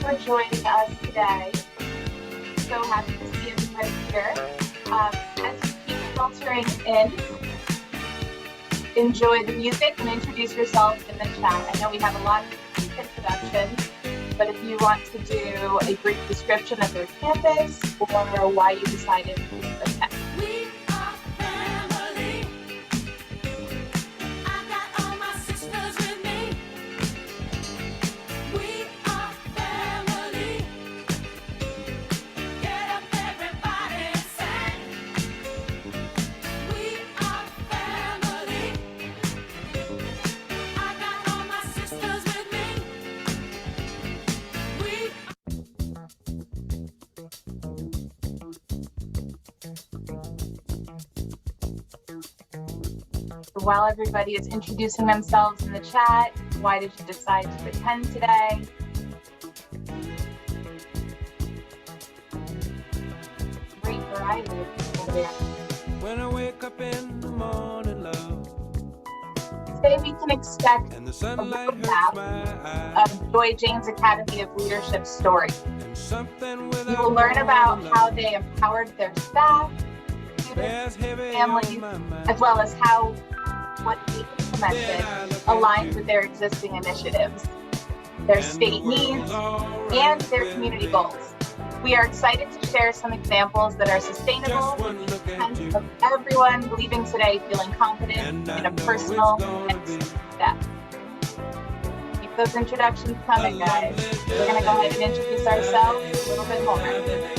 for joining us today. So happy to see everybody here. As you keep filtering in, enjoy the music and introduce yourselves in the chat. I know we have a lot of introductions, but if you want to do a brief description of your campus or why you decided to attend. While everybody is introducing themselves in the chat, why did you decide to attend today? Great variety of people there. When I wake up in the morning, love. Today we can expect And the a sunlight hurts roadmap my eyes. of Joy James Academy of Leadership story. And something You will learn about how they empowered their staff, students, families, as well as how what they implemented aligned with their existing initiatives, their state needs, and their community goals. We are excited to share some examples that are sustainable and of everyone leaving today feeling confident in a personal next step. Keep those introductions coming, guys. We're going to go ahead and introduce ourselves a little bit more.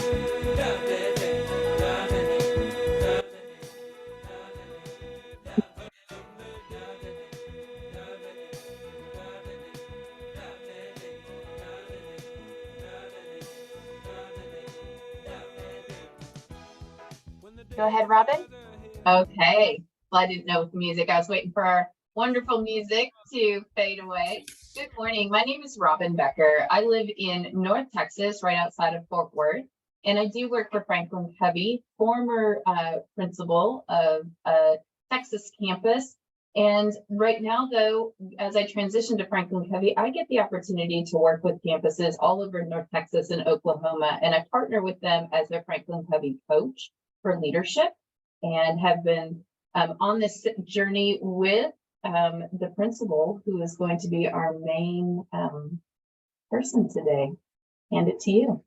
Go ahead, Robin. Okay. Well, I didn't know with the music. I was waiting for our wonderful music to fade away. Good morning. My name is Robin Becker. I live in North Texas, right outside of Fort Worth, and I do work for Franklin Covey, former principal of Texas campus. And right now, though, as I transition to Franklin Covey, I get the opportunity to work with campuses all over North Texas and Oklahoma, and I partner with them as their Franklin Covey coach for leadership, and have been on this journey with the principal, who is going to be our main person today. Hand it to you.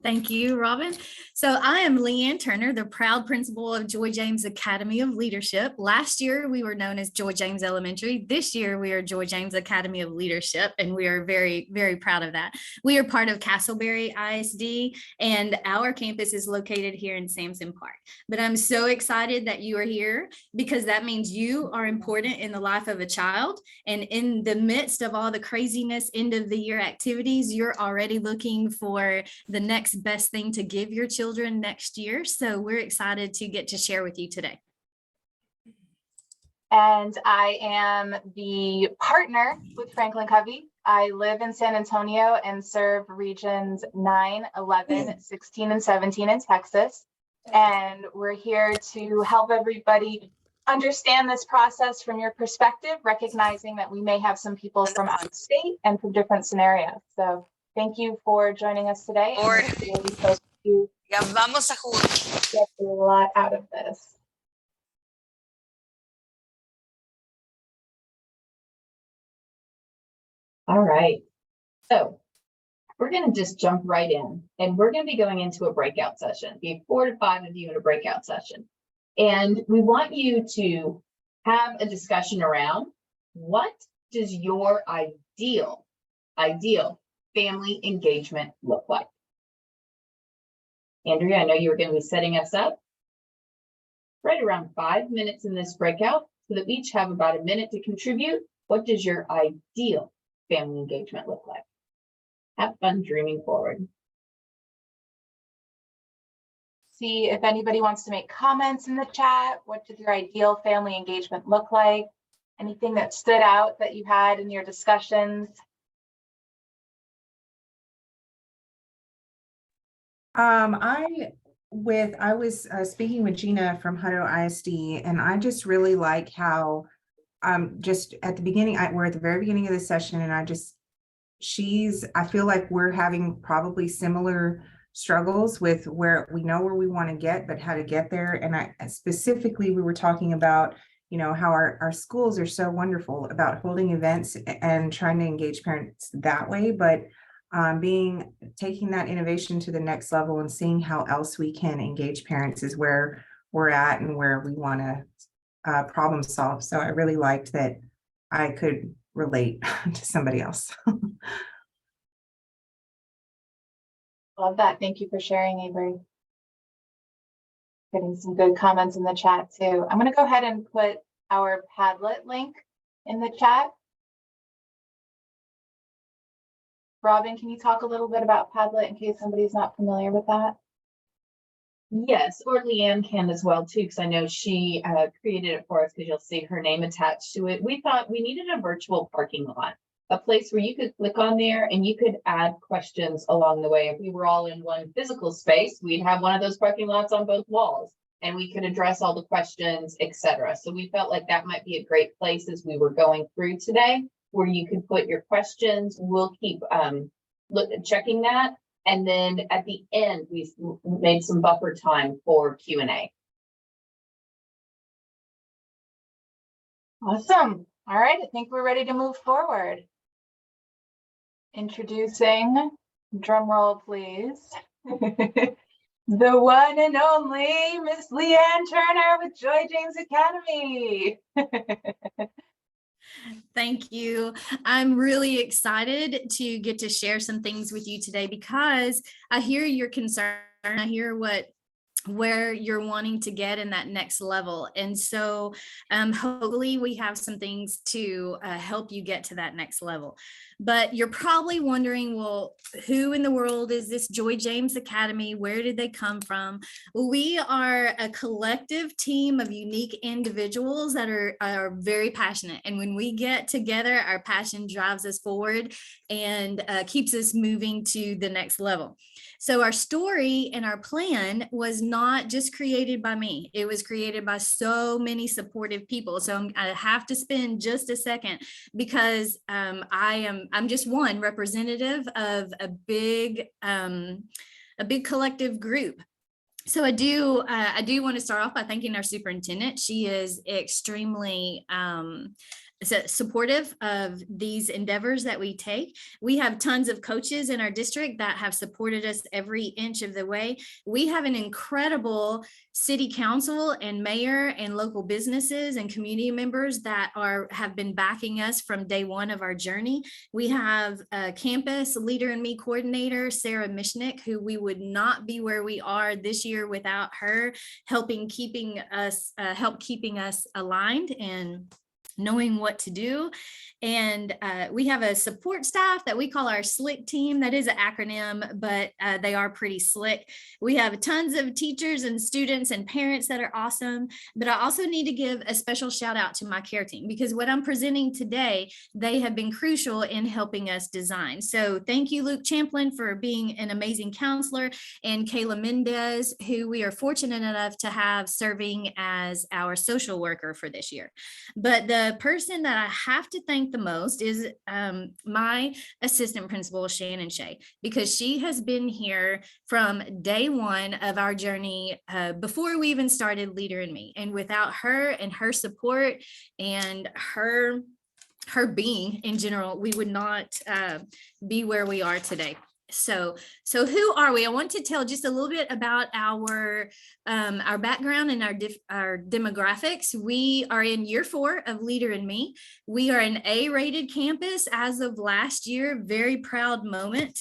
Thank you, Robin. So I am Leigh Ann Turner, the proud principal of Joy James Academy of Leadership. Last year, we were known as Joy James Elementary. This year, we are Joy James Academy of Leadership, and we are very, very proud of that. We are part of Castleberry ISD, and our campus is located here in Samson Park. But I'm so excited that you are here, because that means you are important in the life of a child. And in the midst of all the craziness, end of the year activities, you're already looking for the next best thing to give your children next year. So we're excited to get to share with you today. And I am the partner with Franklin Covey. I live in San Antonio and serve regions 9, 11, 16, and 17 in Texas. And we're here to help everybody understand this process from your perspective, recognizing that we may have some people from out of state and from different scenarios. So thank you for joining us today. And we hope you get a lot out of this. All right. So we're going to just jump right in, and we're going to be going into a breakout session. Be 4 to 5 of you in a breakout session. And we want you to have a discussion around what does your ideal family engagement look like? Andrea, I know you were going to be setting us up. Right around 5 minutes in this breakout, so that we each have about a minute to contribute. What does your ideal family engagement look like? Have fun dreaming forward. See if anybody wants to make comments in the chat. What did your ideal family engagement look like? Anything that stood out that you had in your discussions? I was speaking with Gina from Hutto ISD, and I just really like how just at the beginning, we're at the very beginning of the session, and I just I feel like we're having probably similar struggles with where we know where we want to get, but how to get there. And specifically, we were talking about, how our schools are so wonderful about holding events and trying to engage parents that way, but taking that innovation to the next level and seeing how else we can engage parents is where we're at and where we want to problem solve. So I really liked that I could relate to somebody else. Love that. Thank you for sharing, Avery. Getting some good comments in the chat too. I'm going to go ahead and put our Padlet link in the chat. Robin, can you talk a little bit about Padlet in case somebody's not familiar with that? Yes, or Leigh Ann can as well too, because I know she created it for us because you'll see her name attached to it. We thought we needed a virtual parking lot, a place where you could click on there and you could add questions along the way. If we were all in one physical space, we'd have one of those parking lots on both walls and we could address all the questions, etc. So we felt like that might be a great place as we were going through today, where you could put your questions. We'll keep checking that. And then at the end, we made some buffer time for Q&A. Awesome. All right, I think we're ready to move forward. Introducing, drum roll please, the one and only Miss Leigh Ann Turner with Joy James Academy. Thank you. I'm really excited to get to share some things with you today because I hear your concern. I hear where you're wanting to get in that next level. And so hopefully we have some things to help you get to that next level. But you're probably wondering, well, who in the world is this Joy James Academy? Where did they come from? Well, we are a collective team of unique individuals that are very passionate. And when we get together, our passion drives us forward and keeps us moving to the next level. So our story and our plan was not just created by me. It was created by so many supportive people. So I have to spend just a second because I'm just one representative of a big collective group. So I do want to start off by thanking our superintendent. She is extremely supportive of these endeavors that we take. We have tons of coaches in our district that have supported us every inch of the way. We have an incredible city council and mayor and local businesses and community members that have been backing us from day one of our journey. We have a campus leader and me coordinator, Sarah Mishnick, who we would not be where we are this year without her keeping us aligned and knowing what to do. And we have a support staff that we call our SLICK team. That is an acronym, but they are pretty slick. We have tons of teachers and students and parents that are awesome. But I also need to give a special shout out to my care team because what I'm presenting today, they have been crucial in helping us design. So thank you, Luke Champlin, for being an amazing counselor, and Kayla Mendez, who we are fortunate enough to have serving as our social worker for this year. But the person that I have to thank the most is my assistant principal, Shannon Shea, because she has been here from day one of our journey before we even started Leader in Me. And without her and her support and her being in general, we would not be where we are today. So who are we? I want to tell just a little bit about our background and our demographics. We are in year 4 of Leader in Me. We are an A-rated campus as of last year. Very proud moment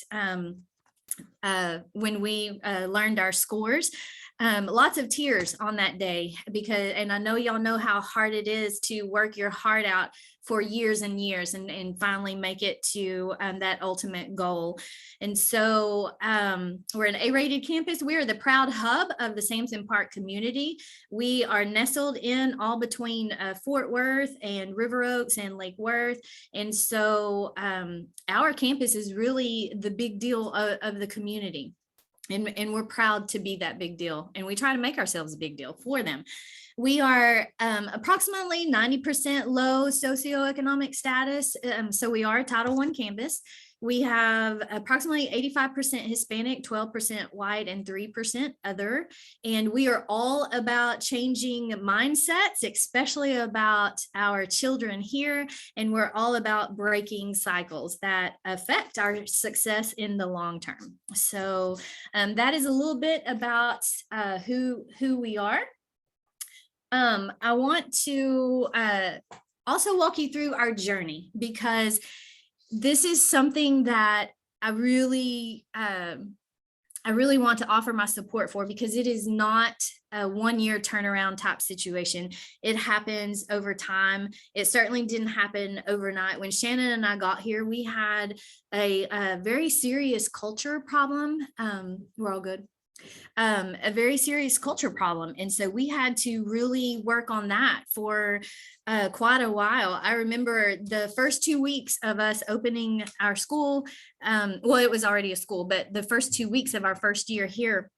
when we learned our scores. Lots of tears on that day and I know y'all know how hard it is to work your heart out for years and years and finally make it to that ultimate goal. And so we're an A-rated campus. We are the proud hub of the Sampson Park community. We are nestled in all between Fort Worth and River Oaks and Lake Worth. And so our campus is really the big deal of the community. And we're proud to be that big deal. And we try to make ourselves a big deal for them. We are approximately 90% low socioeconomic status. So we are a Title I campus. We have approximately 85% Hispanic, 12% white, and 3% other. And we are all about changing mindsets, especially about our children here. And we're all about breaking cycles that affect our success in the long term. So that is a little bit about who we are. I want to also walk you through our journey, because this is something that I really want to offer my support for, because it is not a 1-year turnaround type situation. It happens over time. It certainly didn't happen overnight. When Shannon and I got here, we had a very serious culture problem. We're all good. A very serious culture problem. And so we had to really work on that for quite a while. I remember the first 2 weeks of us opening our school. Well, it was already a school, but the first 2 weeks of our first year here,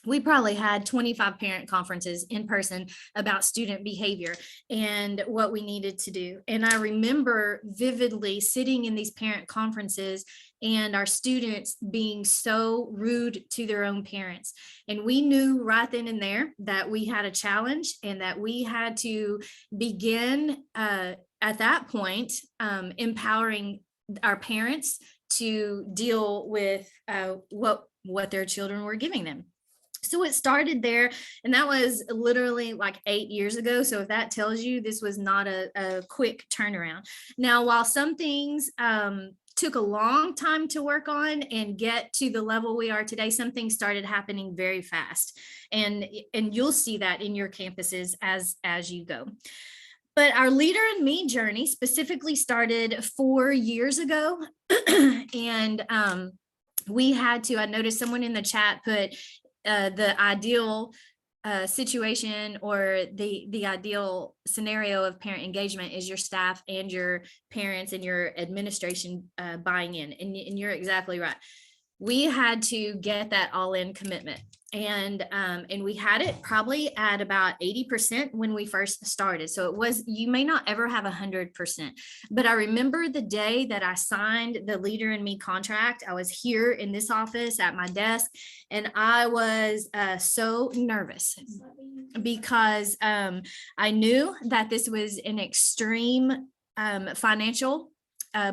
we probably had 25 parent conferences in person about student behavior and what we needed to do. And I remember vividly sitting in these parent conferences and our students being so rude to their own parents. And we knew right then and there that we had a challenge, and that we had to begin at that point empowering our parents to deal with what their children were giving them. So it started there, and that was literally like 8 years ago. So if that tells you, this was not a quick turnaround. Now, while some things took a long time to work on and get to the level we are today, some things started happening very fast. And you'll see that in your campuses as you go. But our Leader in Me journey specifically started 4 years ago. And we had to, I noticed someone in the chat put the ideal situation, or the ideal scenario of parent engagement is your staff and your parents and your administration buying in. And you're exactly right. We had to get that all-in commitment. And we had it probably at about 80% when we first started. So it was, you may not ever have 100%, but I remember the day that I signed the Leader in Me contract. I was here in this office at my desk, and I was so nervous, because I knew that this was an extreme financial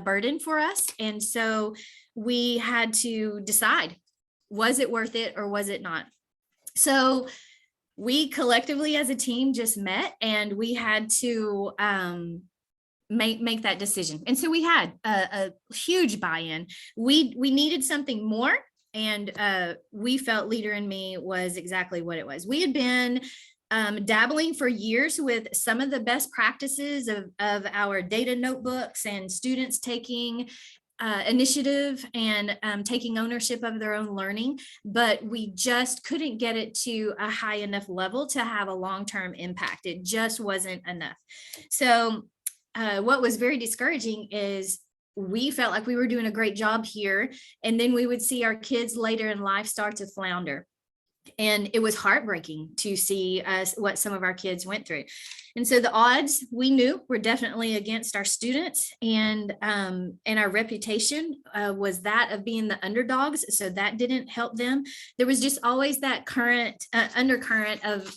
burden for us. And so we had to decide, was it worth it or was it not? So we collectively as a team just met, and we had to make that decision. And so we had a huge buy-in. We needed something more, and we felt Leader in Me was exactly what it was. We had been dabbling for years with some of the best practices of our data notebooks and students taking initiative and taking ownership of their own learning, but we just couldn't get it to a high enough level to have a long-term impact. It just wasn't enough. So what was very discouraging is we felt like we were doing a great job here, and then we would see our kids later in life start to flounder. And it was heartbreaking to see what some of our kids went through. And so the odds, we knew, were definitely against our students, and our reputation was that of being the underdogs. So that didn't help them. There was just always that undercurrent of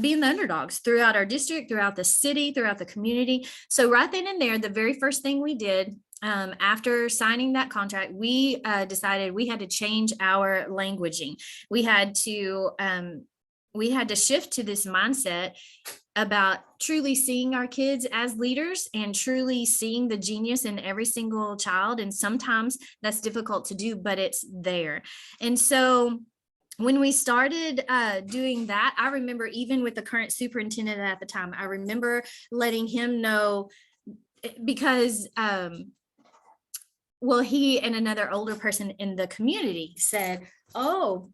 being the underdogs throughout our district, throughout the city, throughout the community. So right then and there, the very first thing we did after signing that contract, we decided we had to change our languaging. We had to shift to this mindset about truly seeing our kids as leaders and truly seeing the genius in every single child. And sometimes that's difficult to do, but it's there. And so when we started doing that, I remember even with the current superintendent at the time, I remember letting him know, because he and another older person in the community said, oh,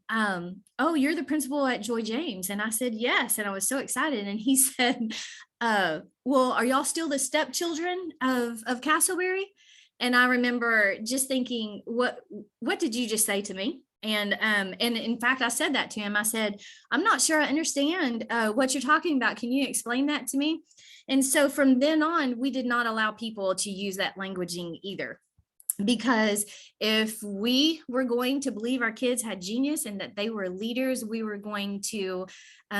you're the principal at Joy James. And I said, yes. And I was so excited. And he said, well, are y'all still the stepchildren of Castleberry? And I remember just thinking, what did you just say to me? And in fact, I said that to him. I said, I'm not sure I understand what you're talking about. Can you explain that to me? And so from then on, we did not allow people to use that languaging either. Because if we were going to believe our kids had genius and that they were leaders, we were going to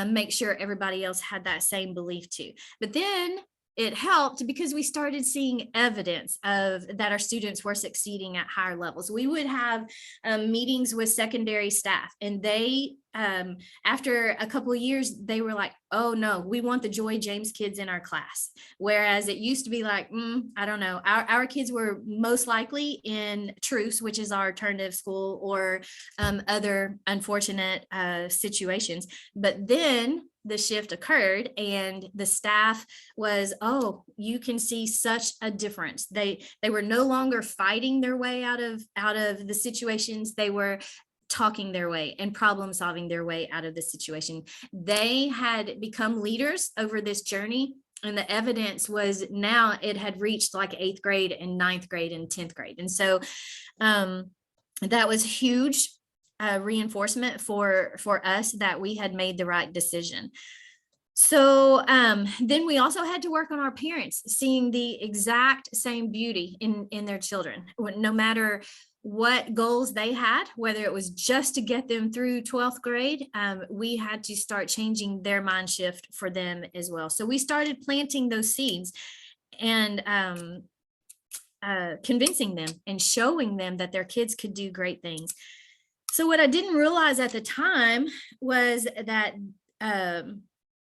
make sure everybody else had that same belief too. But then it helped because we started seeing evidence of that our students were succeeding at higher levels. We would have meetings with secondary staff, and they, after a couple of years, they were like, oh no, we want the Joy James kids in our class. Whereas it used to be like, I don't know, our kids were most likely in Truce, which is our alternative school, or other unfortunate situations. But then the shift occurred and the staff was, oh, you can see such a difference. They were no longer fighting their way out of the situations. They were talking their way and problem solving their way out of the situation. They had become leaders over this journey. And the evidence was now it had reached like 8th grade and 9th grade and 10th grade. And so that was huge reinforcement for us that we had made the right decision. So then we also had to work on our parents seeing the exact same beauty in their children, no matter what goals they had, whether it was just to get them through 12th grade, we had to start changing their mind shift for them as well. So we started planting those seeds and convincing them and showing them that their kids could do great things. So what I didn't realize at the time was that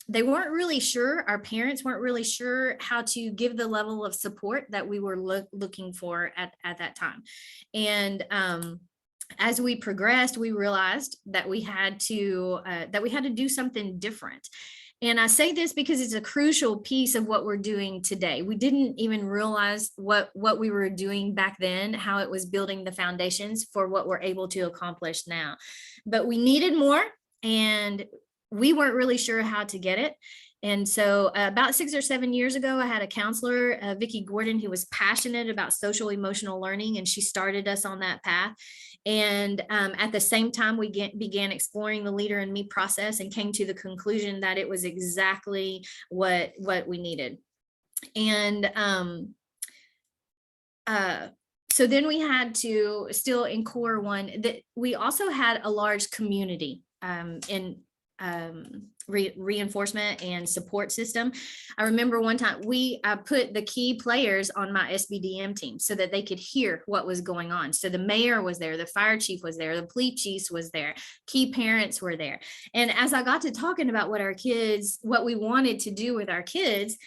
they weren't really sure, our parents weren't really sure how to give the level of support that we were looking for at that time. And as we progressed, we realized that we had to do something different. And I say this because it's a crucial piece of what we're doing today. We didn't even realize what we were doing back then, how it was building the foundations for what we're able to accomplish now. But we needed more, and we weren't really sure how to get it. And so about 6 or 7 years ago, I had a counselor, Vicki Gordon, who was passionate about social emotional learning, and she started us on that path. And at the same time, we began exploring the Leader in Me process and came to the conclusion that it was exactly what we needed. And so then we had to, still in core one, that we also had a large community in reinforcement and support system. I remember one time I put the key players on my SBDM team so that they could hear what was going on. So the mayor was there, the fire chief was there, the police chief was there, key parents were there. And as I got to talking about what we wanted to do with our kids,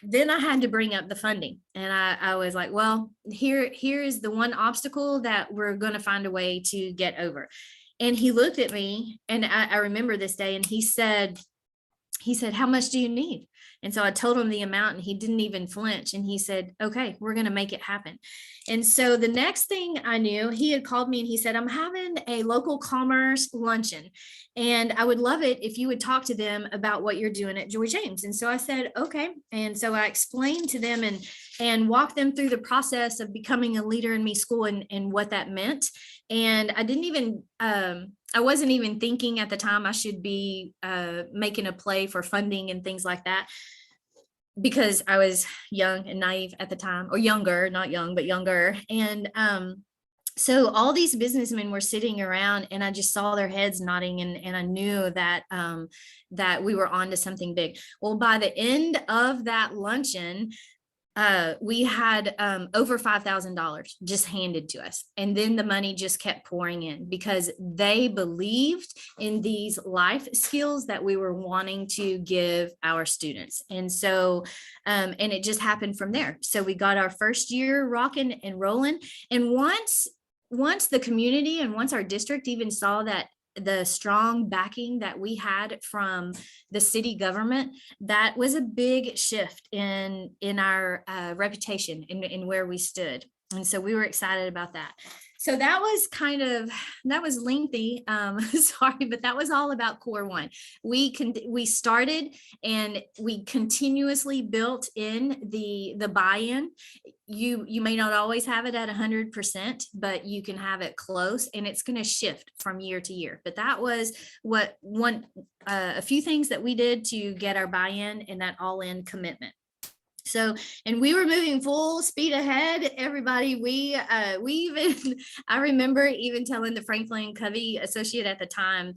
then I had to bring up the funding. And I was like, well, here is the one obstacle that we're going to find a way to get over. And he looked at me, and I remember this day, and he said, how much do you need? And so I told him the amount, and he didn't even flinch. And he said, okay, we're going to make it happen. And so the next thing I knew, he had called me and he said, I'm having a local commerce luncheon, and I would love it if you would talk to them about what you're doing at Joy James. And so I said, okay. And so I explained to them and walked them through the process of becoming a Leader in Me school and what that meant. And I wasn't even thinking at the time I should be making a play for funding and things like that, because I was young and naive at the time, or younger, not young, but younger. And so all these businessmen were sitting around, and I just saw their heads nodding, and I knew that that we were on to something big. Well, by the end of that luncheon, we had over $5,000 just handed to us. And then the money just kept pouring in because they believed in these life skills that we were wanting to give our students. And so, and it just happened from there. So we got our first year rocking and rolling. And once the community and once our district even saw that the strong backing that we had from the city government, that was a big shift in our reputation in where we stood. And so we were excited about that. So that was lengthy. Sorry, but that was all about core one. We started and we continuously built in the buy-in. You may not always have it at 100%, but you can have it close, and it's going to shift from year to year. But that was a few things that we did to get our buy-in and that all-in commitment. So, and we were moving full speed ahead, everybody. We even, I remember even telling the Franklin Covey associate at the time,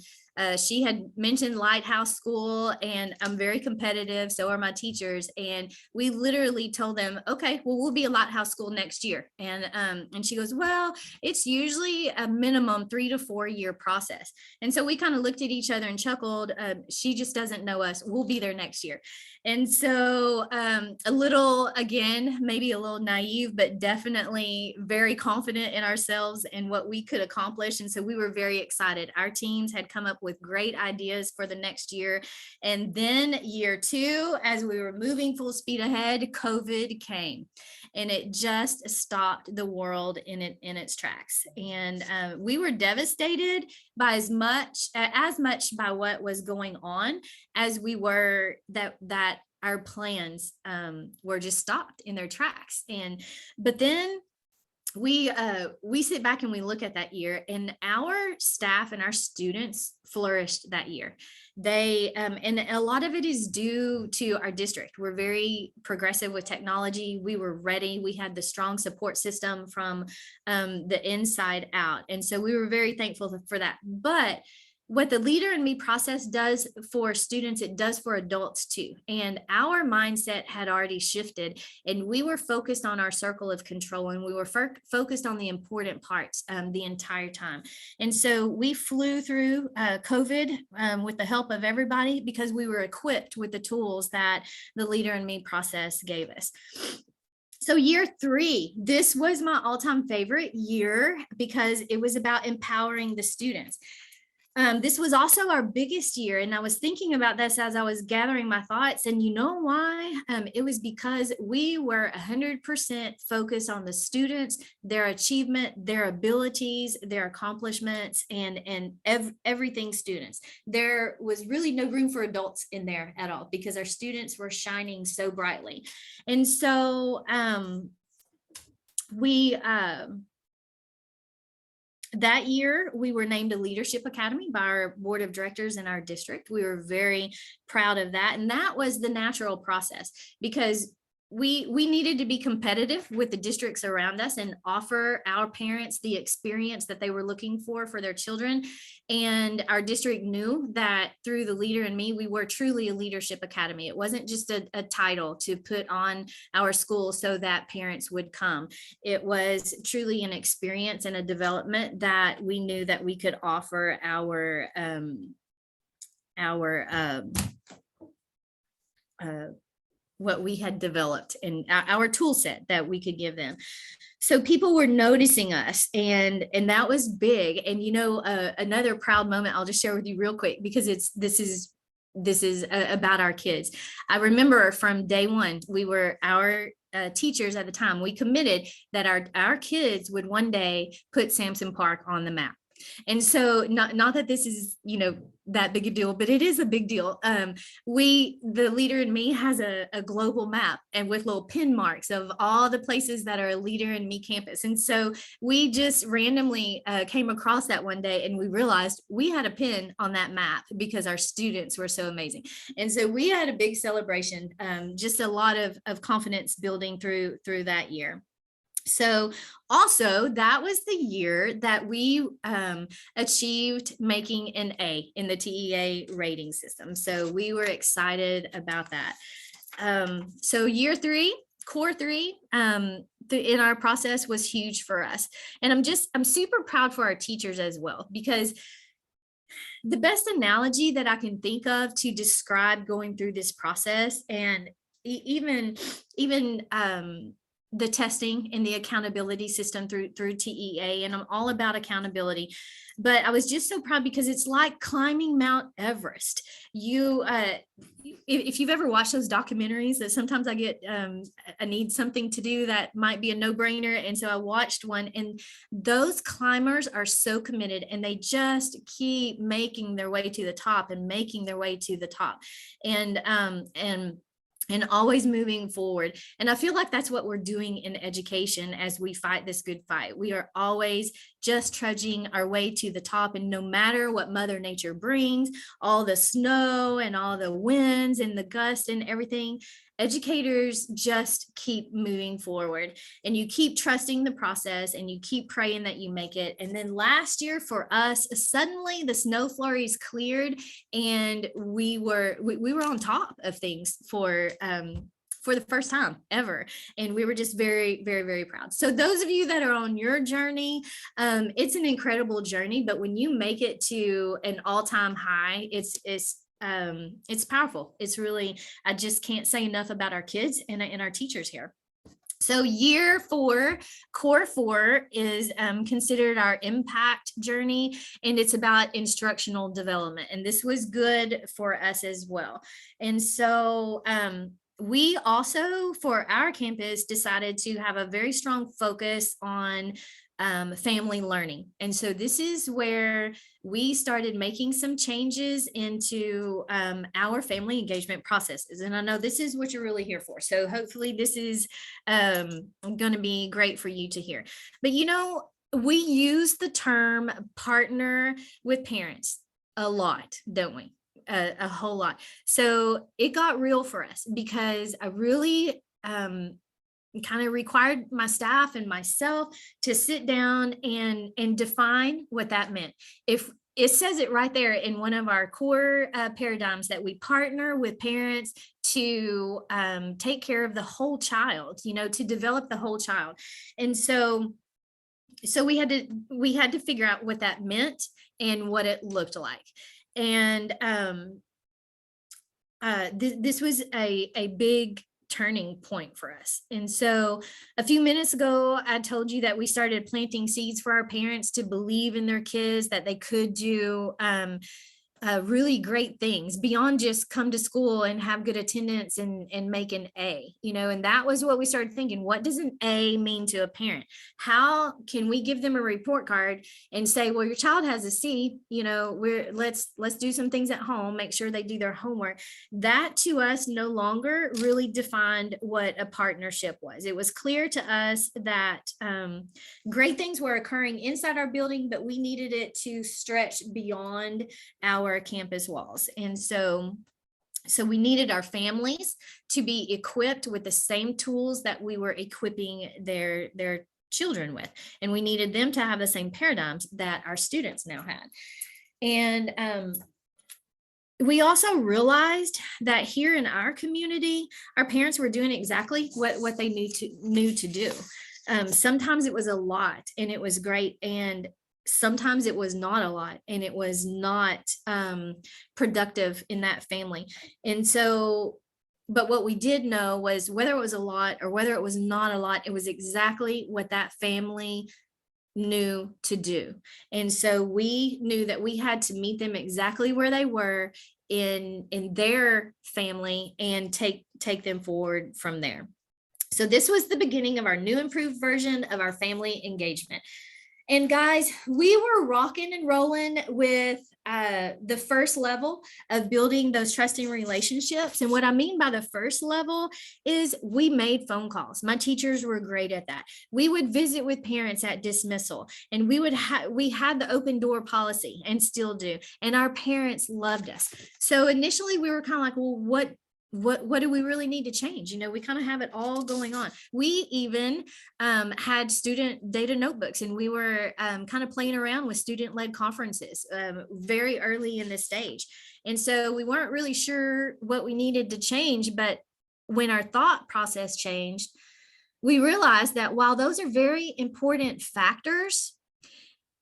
she had mentioned Lighthouse School, and I'm very competitive, so are my teachers. And we literally told them, okay, well, we'll be a Lighthouse School next year. And she goes, well, it's usually a minimum 3 to 4 year process. And so we kind of looked at each other and chuckled. She just doesn't know us. We'll be there next year. And so a little, again, maybe a little naive, but definitely very confident in ourselves and what we could accomplish. And so we were very excited. Our teams had come up with great ideas for the next year. And then year 2, as we were moving full speed ahead, COVID came, and it just stopped the world in its tracks. And we were devastated by as much by what was going on as we were that our plans were just stopped in their tracks. But then we sit back and we look at that year, and our staff and our students flourished that year. They and a lot of it is due to our district. We're very progressive with technology. We were ready. We had the strong support system from the inside out. And so we were very thankful for that. But what the Leader in Me process does for students, it does for adults too. And our mindset had already shifted, and we were focused on our circle of control, and we were focused on the important parts the entire time. And so we flew through COVID with the help of everybody, because we were equipped with the tools that the Leader in Me process gave us. So year 3, this was my all-time favorite year because it was about empowering the students. This was also our biggest year, and I was thinking about this as I was gathering my thoughts. And you know why? It was because we were 100% focused on the students, their achievement, their abilities, their accomplishments, and everything students. There was really no room for adults in there at all, because our students were shining so brightly. And so that year, we were named a Leadership Academy by our board of directors in our district. We were very proud of that. And that was the natural process, because we needed to be competitive with the districts around us and offer our parents the experience that they were looking for their children. And our district knew that through the Leader in Me, we were truly a leadership academy. It wasn't just a title to put on our school so that parents would come. It was truly an experience and a development that we knew that we could offer our what we had developed and our tool set that we could give them. So people were noticing us, and that was big. And you know, another proud moment I'll just share with you real quick, because this is about our kids. I remember from day one, we were our teachers at the time, we committed that our kids would one day put Sampson Park on the map. And so not that this is, you know, that big a deal, but it is a big deal. The Leader in Me has a global map, and with little pin marks of all the places that are a Leader in Me campus. And so we just randomly came across that one day, and we realized we had a pin on that map because our students were so amazing. And so we had a big celebration, just a lot of confidence building through that year. So also, that was the year that we achieved making an A in the TEA rating system. So we were excited about that. So year 3, core 3 in our process was huge for us. And I'm super proud for our teachers as well, because the best analogy that I can think of to describe going through this process, and even the testing and the accountability system through TEA, and I'm all about accountability. But I was just so proud because it's like climbing Mount Everest. If you've ever watched those documentaries, that sometimes I need something to do that might be a no-brainer, and so I watched one, and those climbers are so committed, and they just keep making their way to the top and making their way to the top, and always moving forward. And I feel like that's what we're doing in education as we fight this good fight. We are always just trudging our way to the top. And no matter what Mother Nature brings, all the snow and all the winds and the gusts and everything, educators just keep moving forward, and you keep trusting the process, and you keep praying that you make it. And then last year for us, suddenly the snow flurries cleared, and we were on top of things for the first time ever. And we were just very, very, very proud. So those of you that are on your journey, it's an incredible journey, but when you make it to an all-time high, it's powerful. It's really, I just can't say enough about our kids and our teachers here. So year 4, core 4 is considered our impact journey, and it's about instructional development. And this was good for us as well. And so we also, for our campus, decided to have a very strong focus on family learning. And so this is where we started making some changes into our family engagement processes. And I know this is what you're really here for. So hopefully this is going to be great for you to hear. But we use the term partner with parents a lot, don't we? A whole lot. So it got real for us because I really kind of required my staff and myself to sit down and define what that meant. If it says it right there in one of our core paradigms, that we partner with parents to take care of the whole child, to develop the whole child. And so we had to figure out what that meant and what it looked like. And this was a big turning point for us. And so a few minutes ago, I told you that we started planting seeds for our parents to believe in their kids, that they could do really great things beyond just come to school and have good attendance and make an A, and that was what we started thinking. What does an A mean to a parent? How can we give them a report card and say, well, your child has a C, let's do some things at home, make sure they do their homework. That to us no longer really defined what a partnership was. It was clear to us that great things were occurring inside our building, but we needed it to stretch beyond our campus walls. And so we needed our families to be equipped with the same tools that we were equipping their children with. And we needed them to have the same paradigms that our students now had. And we also realized that here in our community, our parents were doing exactly what they knew to do. Sometimes it was a lot and it was great, and sometimes it was not a lot and it was not productive in that family. And so, but what we did know was whether it was a lot or whether it was not a lot, it was exactly what that family knew to do. And so we knew that we had to meet them exactly where they were in their family and take them forward from there. So this was the beginning of our new improved version of our family engagement. And guys, we were rocking and rolling with the first level of building those trusting relationships. And what I mean by the first level is we made phone calls. My teachers were great at that. We would visit with parents at dismissal, and we had the open door policy and still do. And our parents loved us. So initially we were kind of like, well, what do we really need to change? We kind of have it all going on. We even had student data notebooks, and we were kind of playing around with student-led conferences very early in the stage. And so we weren't really sure what we needed to change, but when our thought process changed, we realized that while those are very important factors,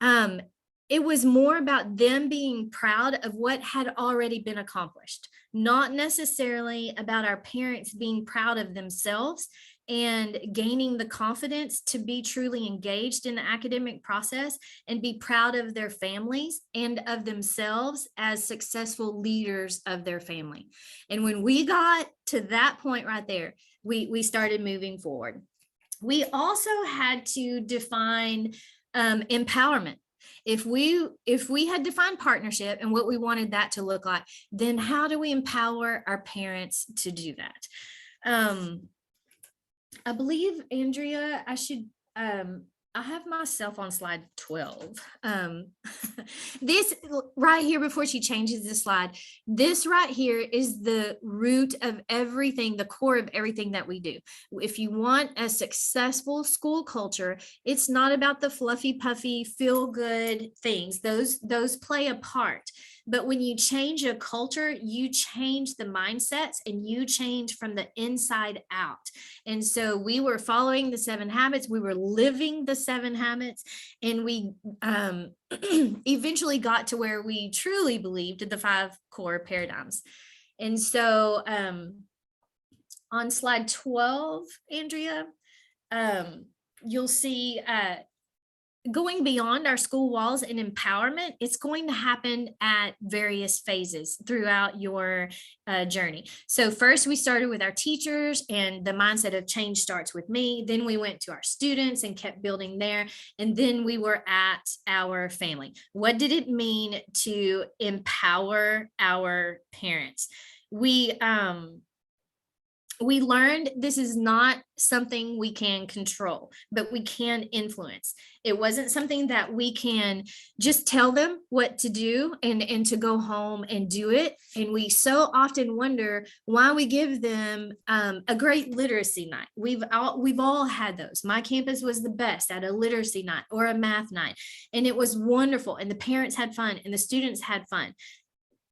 it was more about them being proud of what had already been accomplished, not necessarily about our parents being proud of themselves and gaining the confidence to be truly engaged in the academic process and be proud of their families and of themselves as successful leaders of their family. And when we got to that point right there, we started moving forward. We also had to define empowerment. If we had defined partnership and what we wanted that to look like, then how do we empower our parents to do that? I believe, Andrea, I have myself on slide 12. This right here, before she changes the slide, this right here is the root of everything, the core of everything that we do. If you want a successful school culture, it's not about the fluffy, puffy, feel good things. Those play a part. But when you change a culture, you change the mindsets and you change from the inside out. And so we were following the 7 habits, we were living the 7 habits, and we eventually got to where we truly believed in the 5 core paradigms. And so on slide 12, Andrea, you'll see going beyond our school walls and empowerment, it's going to happen at various phases throughout your journey. So first we started with our teachers and the mindset of change starts with me. Then we went to our students and kept building there. And then we were at our family. What did it mean to empower our parents? We learned this is not something we can control, but we can influence. It wasn't something that we can just tell them what to do and to go home and do it. And we so often wonder why we give them a great literacy night. We've all had those. My campus was the best at a literacy night or a math night. And it was wonderful. And the parents had fun and the students had fun.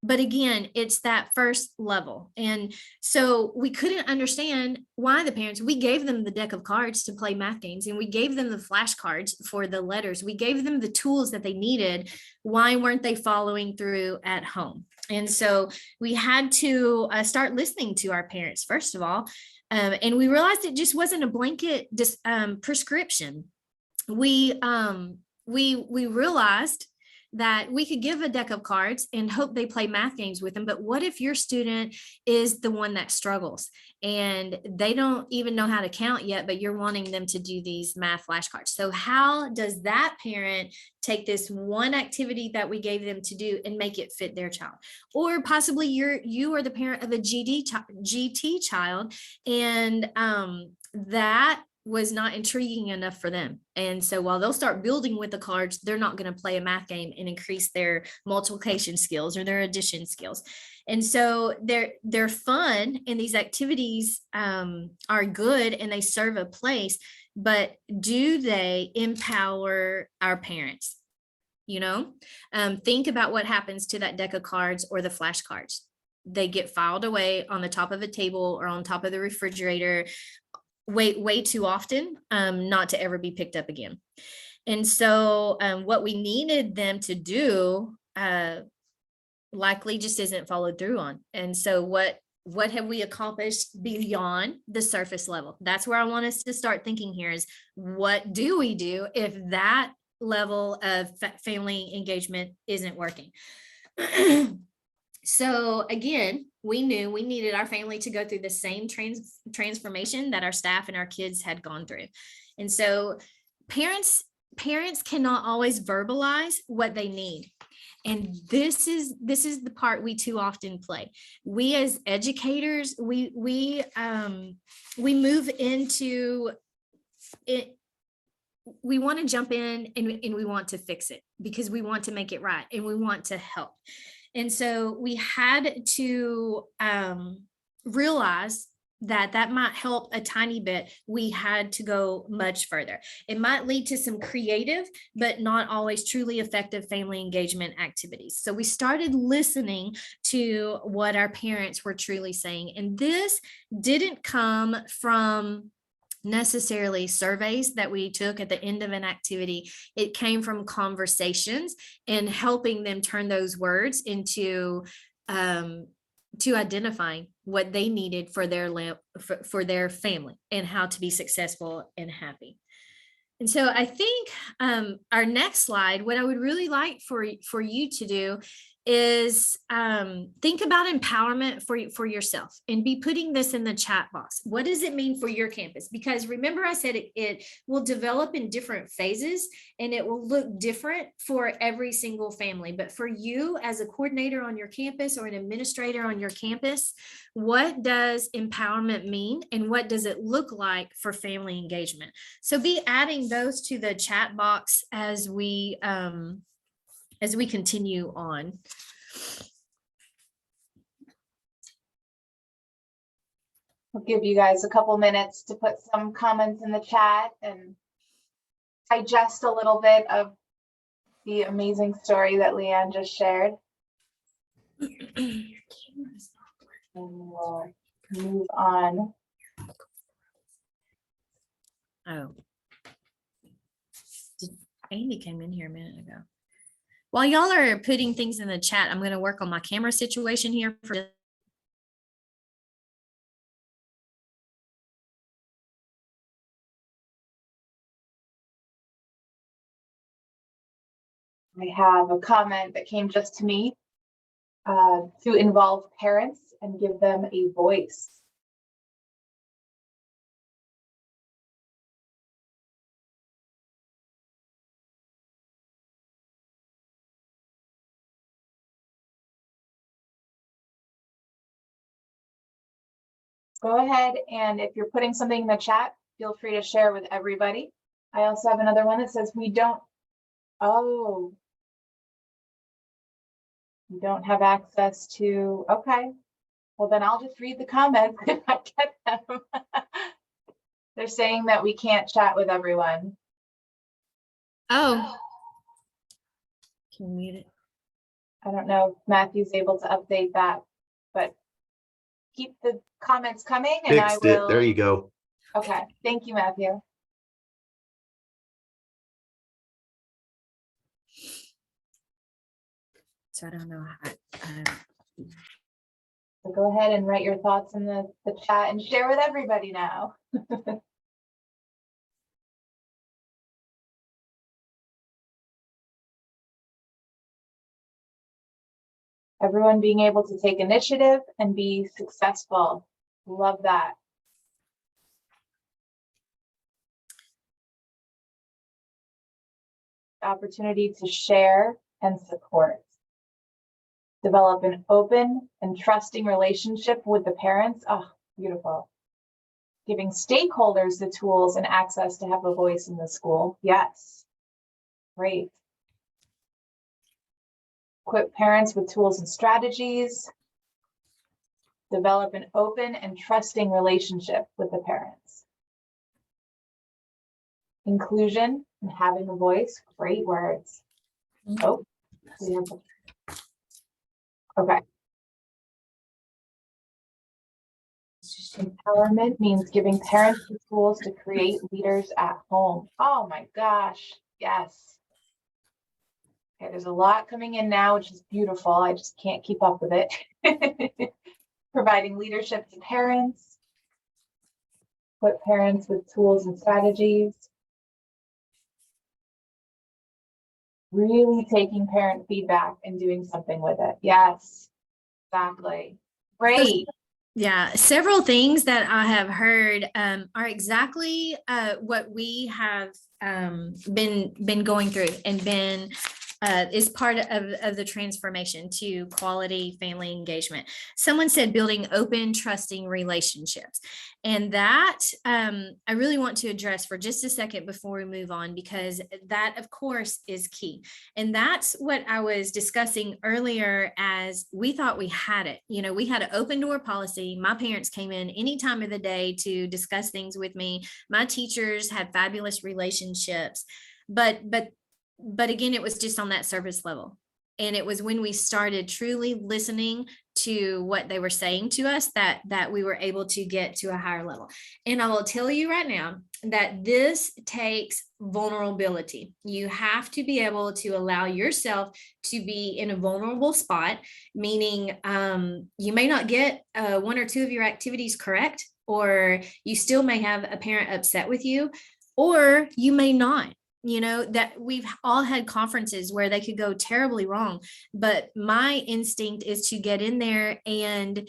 But again, it's that first level. And so we couldn't understand why the parents, we gave them the deck of cards to play math games, and we gave them the flashcards for the letters. We gave them the tools that they needed. Why weren't they following through at home? And so we had to start listening to our parents, first of all. And we realized it just wasn't a blanket prescription. We realized that we could give a deck of cards and hope they play math games with them. But what if your student is the one that struggles and they don't even know how to count yet, but you're wanting them to do these math flashcards? So how does that parent take this one activity that we gave them to do and make it fit their child? Or possibly you are the parent of a GT child, and that was not intriguing enough for them. And so while they'll start building with the cards, they're not going to play a math game and increase their multiplication skills or their addition skills. And so they're fun, and these activities are good and they serve a place, but do they empower our parents? You know, think about what happens to that deck of cards or the flashcards. They get filed away on the top of a table or on top of the refrigerator way too often, not to ever be picked up again. And so what we needed them to do likely just isn't followed through on. And so what have we accomplished beyond the surface level? That's where I want us to start thinking here is, what do we do if that level of family engagement isn't working? So again, we knew we needed our family to go through the same transformation that our staff and our kids had gone through. And so parents cannot always verbalize what they need. And this is the part we too often play. We as educators, we move into it. We want to jump in and we want to fix it because we want to make it right and we want to help. And so we had to realize that might help a tiny bit. We had to go much further. It might lead to some creative, but not always truly effective family engagement activities. So we started listening to what our parents were truly saying. And this didn't come from necessarily surveys that we took at the end of an activity. It came from conversations and helping them turn those words into to identifying what they needed for their family and how to be successful and happy. And so I think our next slide, what I would really like for you to do is think about empowerment for yourself and be putting this in the chat box. What does it mean for your campus? Because remember I said it will develop in different phases and it will look different for every single family. But for you as a coordinator on your campus or an administrator on your campus, what does empowerment mean and what does it look like for family engagement? So be adding those to the chat box as we continue on. I'll give you guys a couple minutes to put some comments in the chat and digest a little bit of the amazing story that Leigh Ann just shared. And we'll move on. Oh, Amy came in here a minute ago. While y'all are putting things in the chat, I'm going to work on my camera situation here. I have a comment that came just to me to involve parents and give them a voice. Go ahead, and if you're putting something in the chat, feel free to share with everybody. I also have another one that says we don't have access to, okay. Well, then I'll just read the comments if I get them. They're saying that we can't chat with everyone. Oh, can you mute it? I don't know if Matthew's able to update that, but keep the comments coming and Fixed I will. it. There you go. Okay, thank you, Matthew. So I don't know how. So go ahead and write your thoughts in the chat and share with everybody now. Everyone being able to take initiative and be successful. Love that. Opportunity to share and support. Develop an open and trusting relationship with the parents. Oh, beautiful. Giving stakeholders the tools and access to have a voice in the school. Yes. Great. Equip parents with tools and strategies. Develop an open and trusting relationship with the parents. Inclusion and having a voice. Great words. Oh, okay. Empowerment means giving parents the tools to create leaders at home. Oh my gosh, yes. Okay, there's a lot coming in now, which is beautiful. I just can't keep up with it. Providing leadership to parents. Put parents with tools and strategies. Really taking parent feedback and doing something with it. Yes, exactly. Great. Yeah, several things that I have heard are exactly what we have been going through and been is part of the transformation to quality family engagement. Someone said building open, trusting relationships. And that I really want to address for just a second before we move on, because that, of course, is key. And that's what I was discussing earlier as we thought we had it. You know, we had an open door policy. My parents came in any time of the day to discuss things with me. My teachers had fabulous relationships. But again, it was just on that surface level. And it was when we started truly listening to what they were saying to us that we were able to get to a higher level. And I will tell you right now that this takes vulnerability. You have to be able to allow yourself to be in a vulnerable spot, meaning you may not get one or two of your activities correct, or you still may have a parent upset with you, or you may not. That we've all had conferences where they could go terribly wrong, but my instinct is to get in there and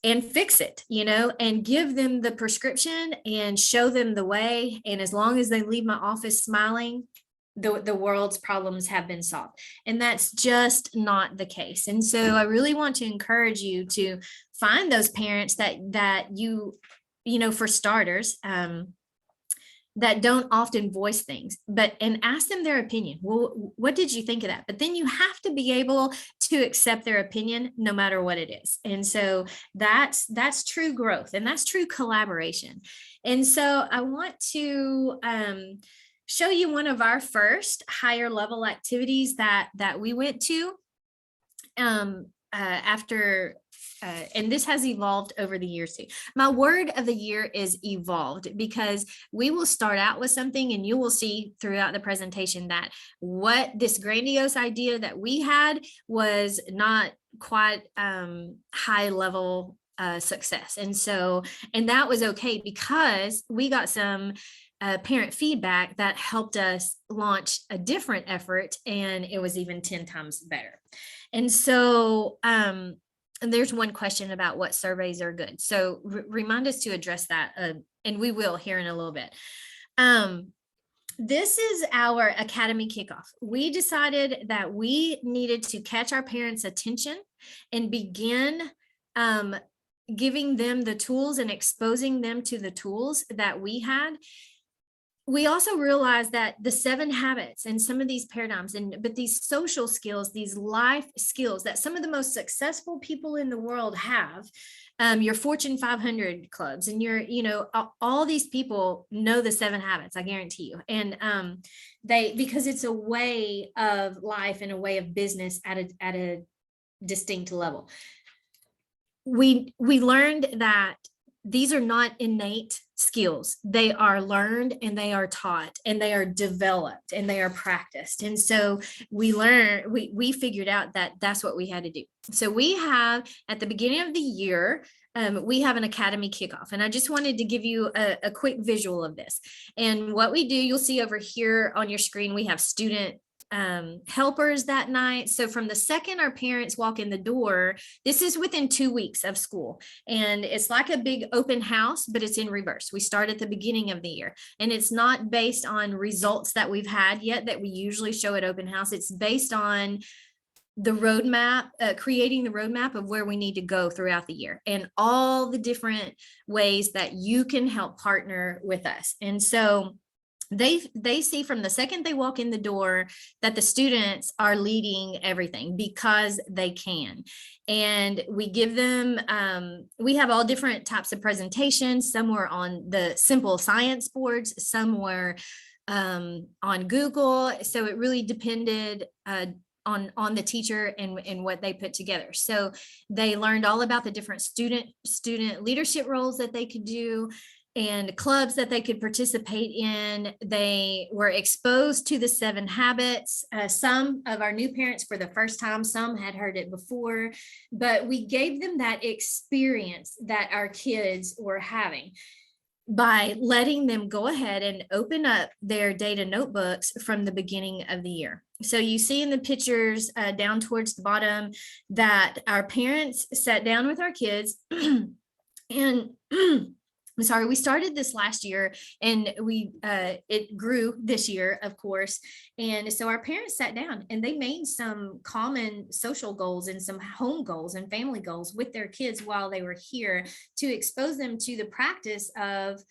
fix it, and give them the prescription and show them the way. And as long as they leave my office smiling, the world's problems have been solved. And that's just not the case. And so I really want to encourage you to find those parents that you for starters, that don't often voice things, and ask them their opinion. Well, what did you think of that? But then you have to be able to accept their opinion no matter what it is. And so that's true growth, and that's true collaboration. And so I want to show you one of our first higher level activities that we went to after. And this has evolved over the years too. My word of the year is evolved, because we will start out with something and you will see throughout the presentation that what this grandiose idea that we had was not quite high level success. And that was okay, because we got some parent feedback that helped us launch a different effort, and it was even 10 times better. And so and there's one question about what surveys are good. So remind us to address that, and we will here in a little bit. This is our Academy kickoff. We decided that we needed to catch our parents' attention and begin giving them the tools and exposing them to the tools that we had. We also realized that the 7 habits and some of these paradigms, but these social skills, these life skills that some of the most successful people in the world have, your Fortune 500 clubs, and all these people know the 7 habits, I guarantee you. And because it's a way of life and a way of business at a distinct level. We learned that these are not innate skills. They are learned, and they are taught, and they are developed, and they are practiced. And so we figured out that that's what we had to do. So we have, at the beginning of the year, we have an Academy kickoff, and I just wanted to give you a quick visual of this. And what we do, you'll see over here on your screen, we have student helpers that night. So from the second our parents walk in the door, this is within 2 weeks of school, and it's like a big open house, but it's in reverse. We start at the beginning of the year, and it's not based on results that we've had yet that we usually show at open house. It's based on the roadmap, creating the roadmap of where we need to go throughout the year, and all the different ways that you can help partner with us. And so they see from the second they walk in the door that the students are leading everything because they can. And we give them, we have all different types of presentations. Some were on the simple science boards, some were on Google. So it really depended on the teacher and what they put together. So they learned all about the different student leadership roles that they could do, and clubs that they could participate in. They were exposed to the 7 habits. Some of our new parents for the first time, some had heard it before, but we gave them that experience that our kids were having by letting them go ahead and open up their data notebooks from the beginning of the year. So you see in the pictures down towards the bottom that our parents sat down with our kids and I'm sorry, we started this last year, and it grew this year, of course. And so our parents sat down and they made some common social goals and some home goals and family goals with their kids while they were here, to expose them to the practice of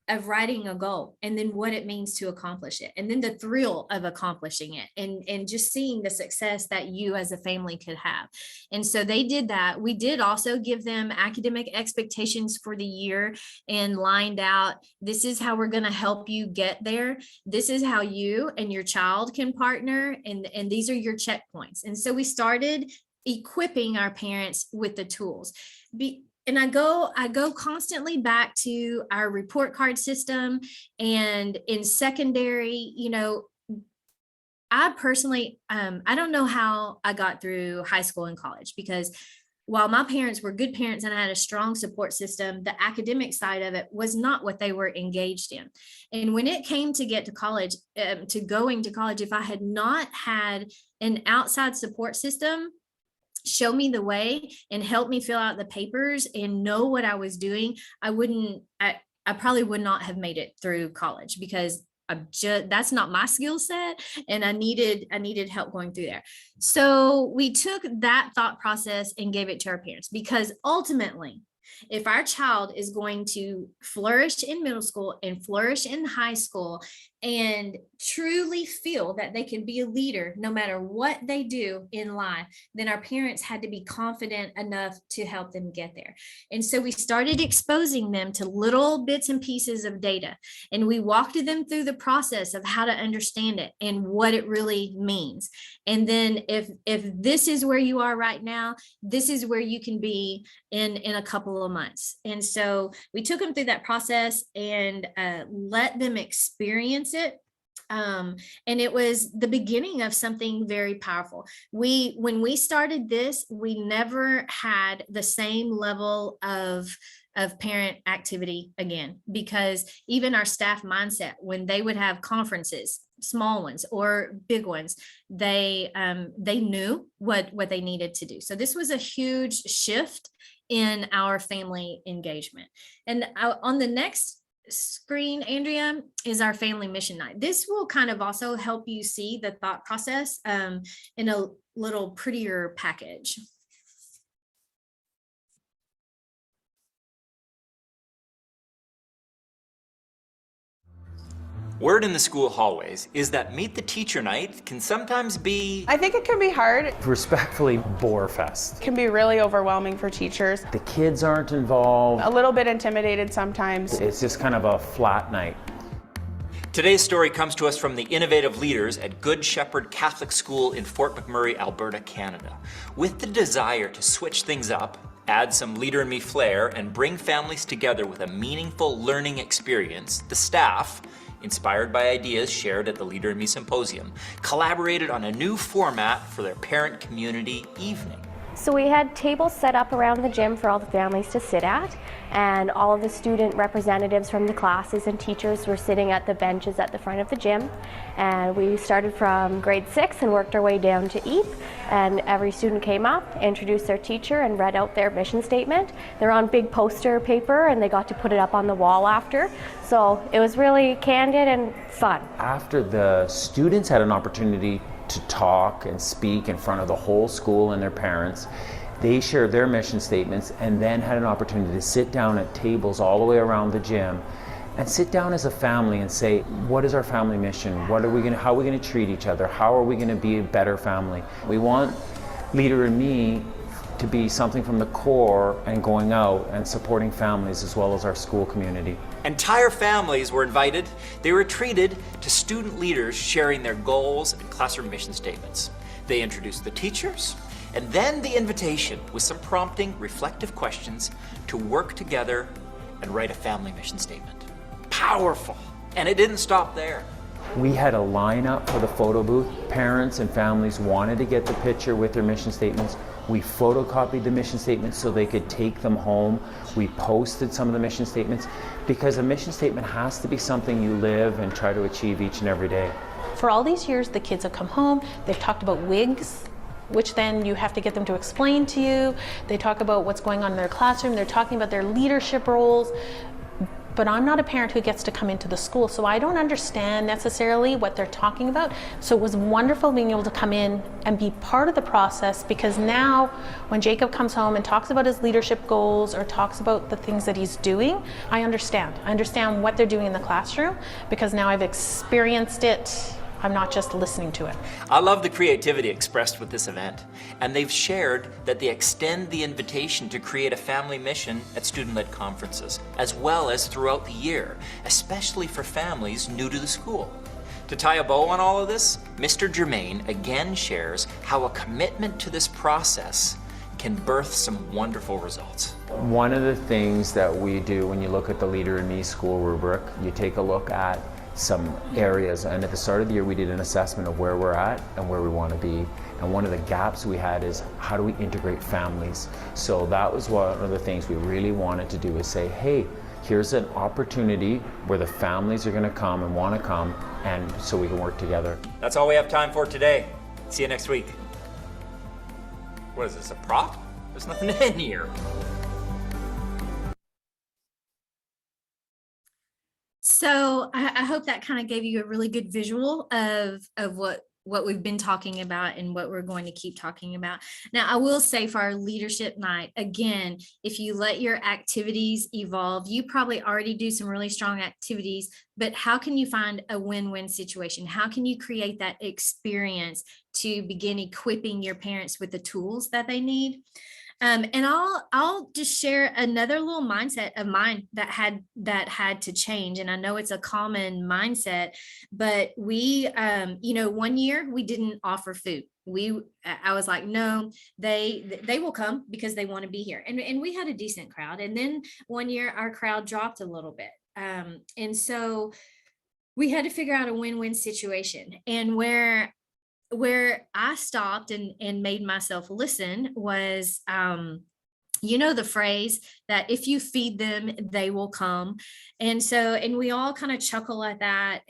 of writing a goal, and then what it means to accomplish it, and then the thrill of accomplishing it, and just seeing the success that you as a family could have. And so they did that. We did also give them academic expectations for the year and lined out, this is how we're going to help you get there. This is how you and your child can partner, and these are your checkpoints. And so we started equipping our parents with the tools. And I go constantly back to our report card system. And in secondary, I personally, I don't know how I got through high school and college, because while my parents were good parents and I had a strong support system, the academic side of it was not what they were engaged in. And when it came to get to college, to going to college, if I had not had an outside support system show me the way and help me fill out the papers and know what I was doing, I probably would not have made it through college, because that's not my skill set, and I needed help going through there. So we took that thought process and gave it to our parents, because ultimately, if our child is going to flourish in middle school and flourish in high school and truly feel that they can be a leader no matter what they do in life, then our parents had to be confident enough to help them get there. And so we started exposing them to little bits and pieces of data, and we walked them through the process of how to understand it and what it really means. And then if this is where you are right now, this is where you can be in a couple of months. And so we took them through that process and let them experience it. And it was the beginning of something very powerful. When we started this, we never had the same level of parent activity again, because even our staff mindset, when they would have conferences, small ones or big ones, they knew what they needed to do. So this was a huge shift in our family engagement. And on the next screen, Andrea, is our family mission night. This will kind of also help you see the thought process in a little prettier package. Word in the school hallways is that Meet the Teacher Night can sometimes be... I think it can be hard. Respectfully, bore fest. It can be really overwhelming for teachers. The kids aren't involved. A little bit intimidated sometimes. It's just kind of a flat night. Today's story comes to us from the innovative leaders at Good Shepherd Catholic School in Fort McMurray, Alberta, Canada. With the desire to switch things up, add some Leader in Me flair, and bring families together with a meaningful learning experience, the staff, inspired by ideas shared at the Leader in Me Symposium, collaborated on a new format for their parent community evening. So we had tables set up around the gym for all the families to sit at, and all of the student representatives from the classes and teachers were sitting at the benches at the front of the gym. And we started from grade 6 and worked our way down to EAP, and every student came up, introduced their teacher, and read out their mission statement. They're on big poster paper, and they got to put it up on the wall after. So it was really candid and fun. After the students had an opportunity to talk and speak in front of the whole school and their parents, they shared their mission statements and then had an opportunity to sit down at tables all the way around the gym and sit down as a family and say, what is our family mission? How are we going to treat each other? How are we going to be a better family? We want Leader in Me to be something from the core and going out and supporting families as well as our school community. Entire families were invited. They were treated to student leaders sharing their goals and classroom mission statements. They introduced the teachers, and then the invitation with some prompting, reflective questions to work together and write a family mission statement. Powerful. And it didn't stop there. We had a lineup for the photo booth. Parents and families wanted to get the picture with their mission statements. We photocopied the mission statements so they could take them home. We posted some of the mission statements, because a mission statement has to be something you live and try to achieve each and every day. For all these years, the kids have come home, they've talked about wigs, which then you have to get them to explain to you. They talk about what's going on in their classroom, they're talking about their leadership roles. but I'm not a parent who gets to come into the school, so I don't understand necessarily what they're talking about. So it was wonderful being able to come in and be part of the process, because now when Jacob comes home and talks about his leadership goals or talks about the things that he's doing, I understand. I understand what they're doing in the classroom, because now I've experienced it. I'm not just listening to it. I love the creativity expressed with this event, and they've shared that they extend the invitation to create a family mission at student-led conferences, as well as throughout the year, especially for families new to the school. To tie a bow on all of this, Mr. Germain again shares how a commitment to this process can birth some wonderful results. One of the things that we do when you look at the Leader in Me school rubric, you take a look at some areas, and at the start of the year we did an assessment of where we're at and where we want to be, and one of the gaps we had is how do we integrate families. So that was one of the things we really wanted to do, is say, hey, here's an opportunity where the families are going to come and want to come, and so we can work together. That's all we have time for today. See you next week. What is this, a prop? There's nothing in here. So I hope that kind of gave you a really good visual of what we've been talking about and what we're going to keep talking about. Now, I will say for our leadership night, again, if you let your activities evolve, you probably already do some really strong activities, but how can you find a win-win situation? How can you create that experience to begin equipping your parents with the tools that they need? And I'll just share another little mindset of mine that had to change. And I know it's a common mindset, but we, one year we didn't offer food. I was like, no, they will come because they want to be here. And we had a decent crowd. And then one year our crowd dropped a little bit. And so we had to figure out a win-win situation. And where I stopped and made myself listen was, the phrase that if you feed them, they will come. And we all kind of chuckle at that.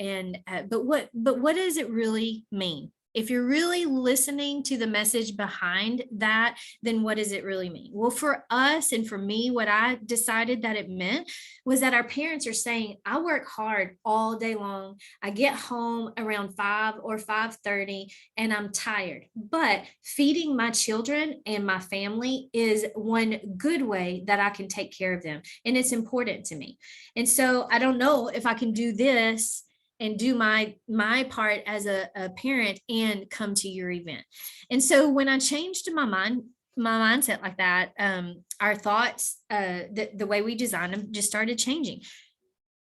But what does it really mean? If you're really listening to the message behind that, then what does it really mean? Well, for us and for me, what I decided that it meant was that our parents are saying, I work hard all day long. I get home around 5 or 5:30 and I'm tired, but feeding my children and my family is one good way that I can take care of them. And it's important to me. And so I don't know if I can do this and do my part as a parent and come to your event. And so when I changed my mindset like that, our thoughts, the way we design them just started changing.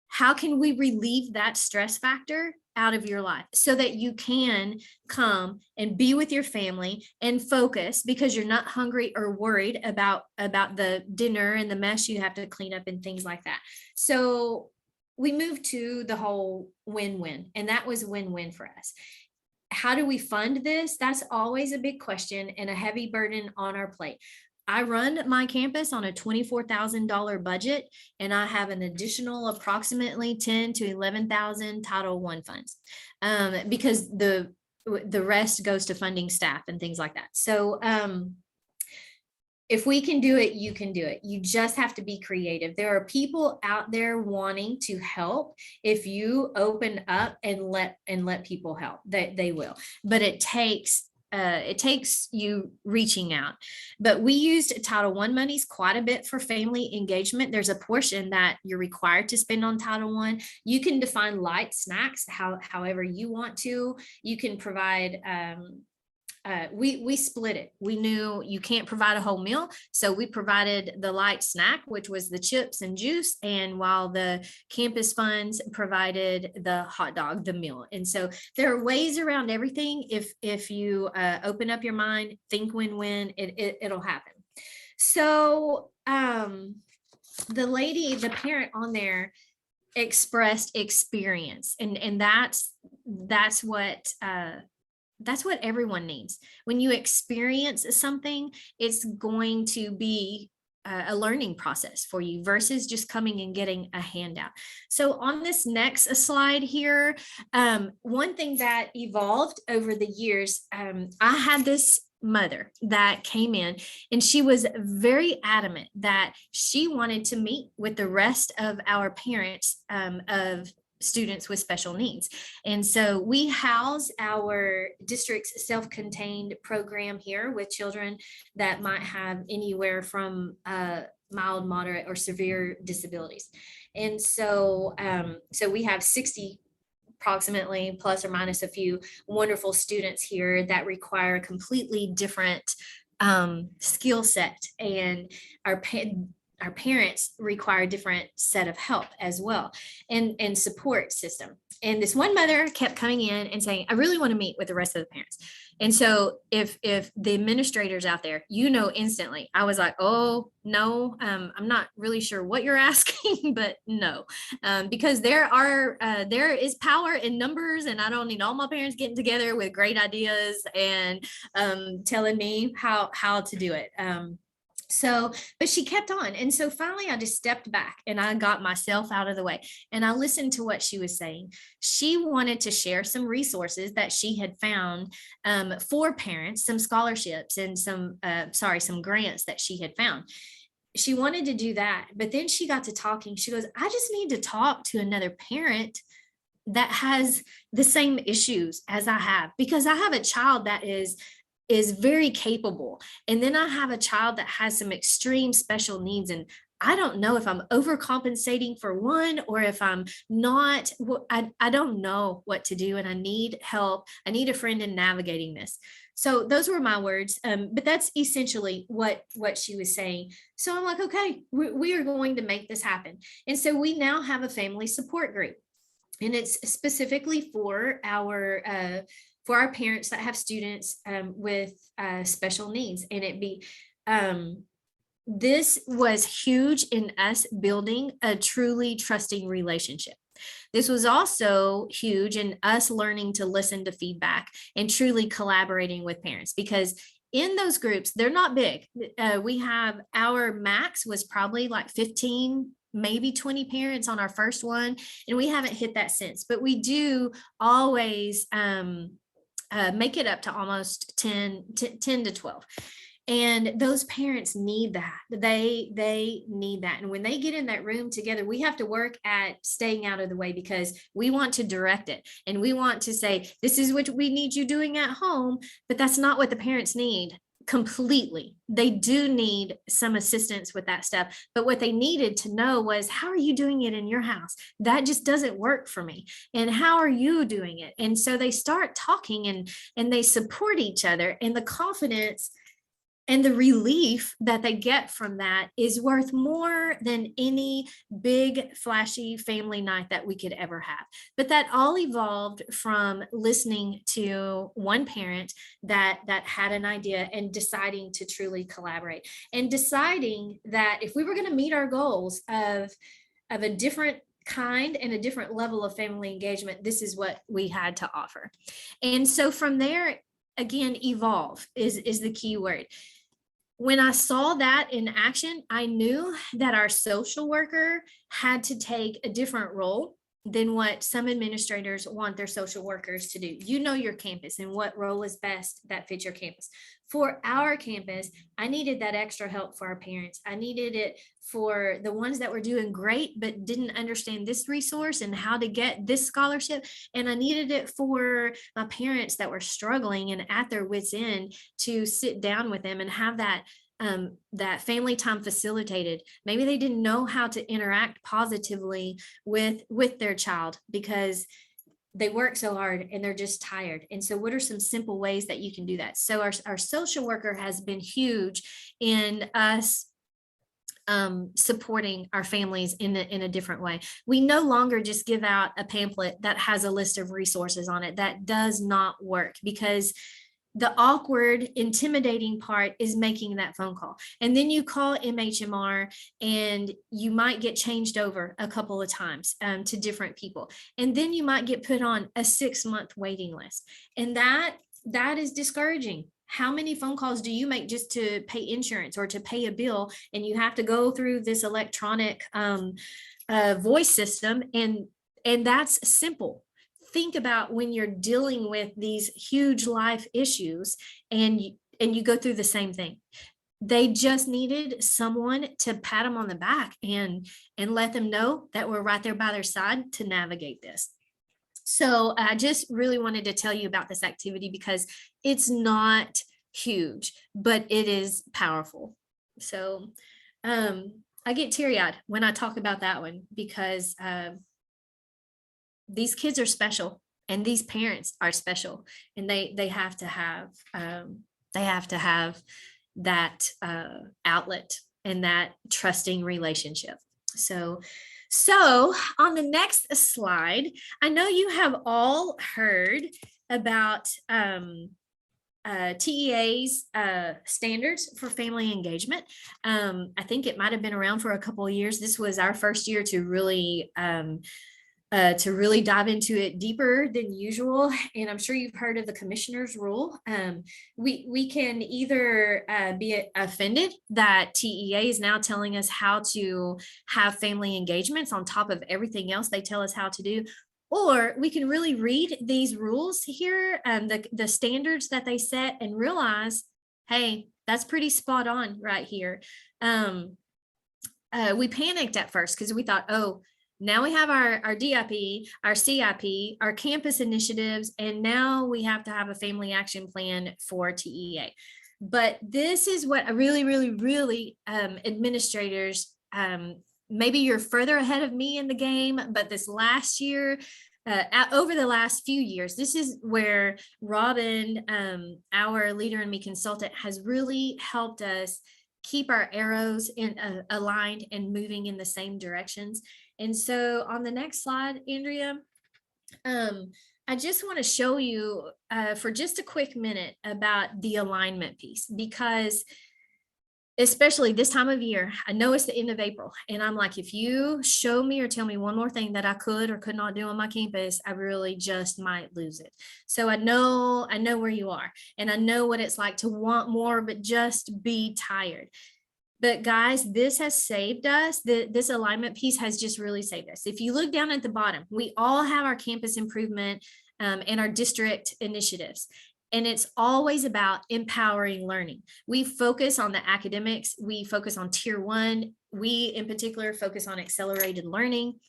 How can we relieve that stress factor out of your life so that you can come and be with your family and focus, because you're not hungry or worried about the dinner and the mess you have to clean up and things like that. So we moved to the whole win-win, and that was win-win for us. How do we fund this? That's always a big question and a heavy burden on our plate. I run my campus on a $24,000 budget, and I have an additional approximately $10,000 to $11,000 Title I funds, because the rest goes to funding staff and things like that. So if we can do it, you can do it. You just have to be creative. There are people out there wanting to help. If you open up and let people help, they will. But it takes you reaching out. But we used Title I monies quite a bit for family engagement. There's a portion that you're required to spend on Title I. You can define light snacks however you want to. You can provide we split it. We knew you can't provide a whole meal, so we provided the light snack, which was the chips and juice, and while the campus funds provided the hot dog, the meal. And so there are ways around everything. If you open up your mind, think win-win, it'll happen. So the parent on there expressed experience, and that's what everyone needs. When you experience something, it's going to be a learning process for you versus just coming and getting a handout. So on this next slide here, one thing that evolved over the years, I had this mother that came in, and she was very adamant that she wanted to meet with the rest of our parents of students with special needs. And so we house our district's self-contained program here with children that might have anywhere from mild, moderate, or severe disabilities. And so so we have 60 approximately, plus or minus a few, wonderful students here that require a completely different skill set, and our parents require a different set of help as well, and support system. And this one mother kept coming in and saying, I really want to meet with the rest of the parents. And so if the administrators out there, instantly, I was like, oh, no, I'm not really sure what you're asking, but no, because there is power in numbers, and I don't need all my parents getting together with great ideas and telling me how to do it. So, but she kept on. And so finally I just stepped back and I got myself out of the way and I listened to what she was saying. She wanted to share some resources that she had found for parents, some scholarships and some grants that she had found. She wanted to do that, but then she got to talking. She goes, I just need to talk to another parent that has the same issues as I have, because I have a child that is very capable. And then I have a child that has some extreme special needs. And I don't know if I'm overcompensating for one or if I'm not. I don't know what to do, and I need help. I need a friend in navigating this. So those were my words, but that's essentially what she was saying. So I'm like, okay, we are going to make this happen. And so we now have a family support group, and it's specifically for our parents that have students with special needs. And this was huge in us building a truly trusting relationship. This was also huge in us learning to listen to feedback and truly collaborating with parents, because in those groups, they're not big. We have, our max was probably like 15, maybe 20 parents on our first one, and we haven't hit that since, but we do always make it up to almost 10 to 12. And those parents need that. They need that. And when they get in that room together, we have to work at staying out of the way, because we want to direct it. And we want to say, this is what we need you doing at home, but that's not what the parents need completely. They do need some assistance with that stuff. But what they needed to know was, how are you doing it in your house? That just doesn't work for me. And how are you doing it? And so they start talking and they support each other, and the confidence and the relief that they get from that is worth more than any big, flashy family night that we could ever have. But that all evolved from listening to one parent that had an idea and deciding to truly collaborate, and deciding that if we were going to meet our goals of a different kind and a different level of family engagement, this is what we had to offer. And so from there, again, evolve is the key word. When I saw that in action, I knew that our social worker had to take a different role than what some administrators want their social workers to do. You know your campus and what role is best that fits your campus. For our campus, I needed that extra help for our parents. I needed it for the ones that were doing great but didn't understand this resource and how to get this scholarship. And I needed it for my parents that were struggling and at their wits' end, to sit down with them and have that family time facilitated. Maybe they didn't know how to interact positively with their child because they work so hard and they're just tired. And so what are some simple ways that you can do that? So our social worker has been huge in us supporting our families in a different way. We no longer just give out a pamphlet that has a list of resources on it. That does not work, because the awkward, intimidating part is making that phone call. And then you call MHMR and you might get changed over a couple of times to different people. And then you might get put on a 6-month waiting list. And that is discouraging. How many phone calls do you make just to pay insurance or to pay a bill? And you have to go through this electronic voice system. And that's simple. Think about when you're dealing with these huge life issues and and you go through the same thing. They just needed someone to pat them on the back and let them know that we're right there by their side to navigate this. So I just really wanted to tell you about this activity because it's not huge, but it is powerful. So I get teary-eyed when I talk about that one because these kids are special and these parents are special, and they have to have that outlet and that trusting relationship. So on the next slide, I know you have all heard about TEA's standards for family engagement. I think it might have been around for a couple of years. This was our first year to really dive into it deeper than usual. And I'm sure you've heard of the commissioner's rule. We can either be offended that TEA is now telling us how to have family engagements on top of everything else they tell us how to do, or we can really read these rules here, the standards that they set, and realize, hey, that's pretty spot on right here. We panicked at first because we thought, oh, now we have our DIP, our CIP, our campus initiatives, and now we have to have a family action plan for TEA. But this is what I really administrators, maybe you're further ahead of me in the game, but this last year, over the last few years, this is where Robin, our Leader in Me consultant, has really helped us keep our arrows aligned and moving in the same directions. And so on the next slide, Andrea, I just want to show you for just a quick minute about the alignment piece, because especially this time of year, I know it's the end of April, and I'm like, if you show me or tell me one more thing that I could or could not do on my campus, I really just might lose it. So I know where you are, and I know what it's like to want more, but just be tired. But guys, this has saved us. This alignment piece has just really saved us. If you look down at the bottom, we all have our campus improvement and our district initiatives. And it's always about empowering learning. We focus on the academics. We focus on tier 1. We in particular focus on accelerated learning.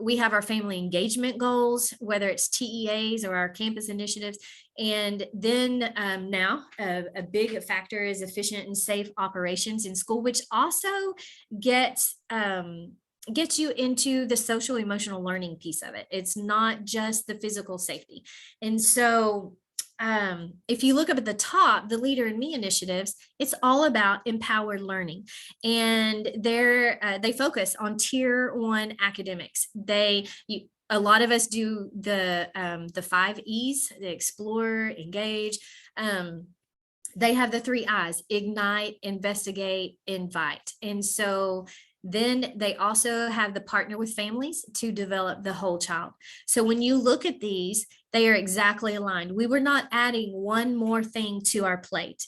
We have our family engagement goals, whether it's TEAs or our campus initiatives. And then now a big factor is efficient and safe operations in school, which also gets you into the social emotional learning piece of it. It's not just the physical safety. And so if you look up at the top, the Leader in Me initiatives, it's all about empowered learning, and they focus on tier 1 academics. A lot of us do the 5 E's: the explore, engage. They have the 3 I's: ignite, investigate, invite. And so then they also have the partner with families to develop the whole child. So when you look at these, they are exactly aligned. We were not adding one more thing to our plate.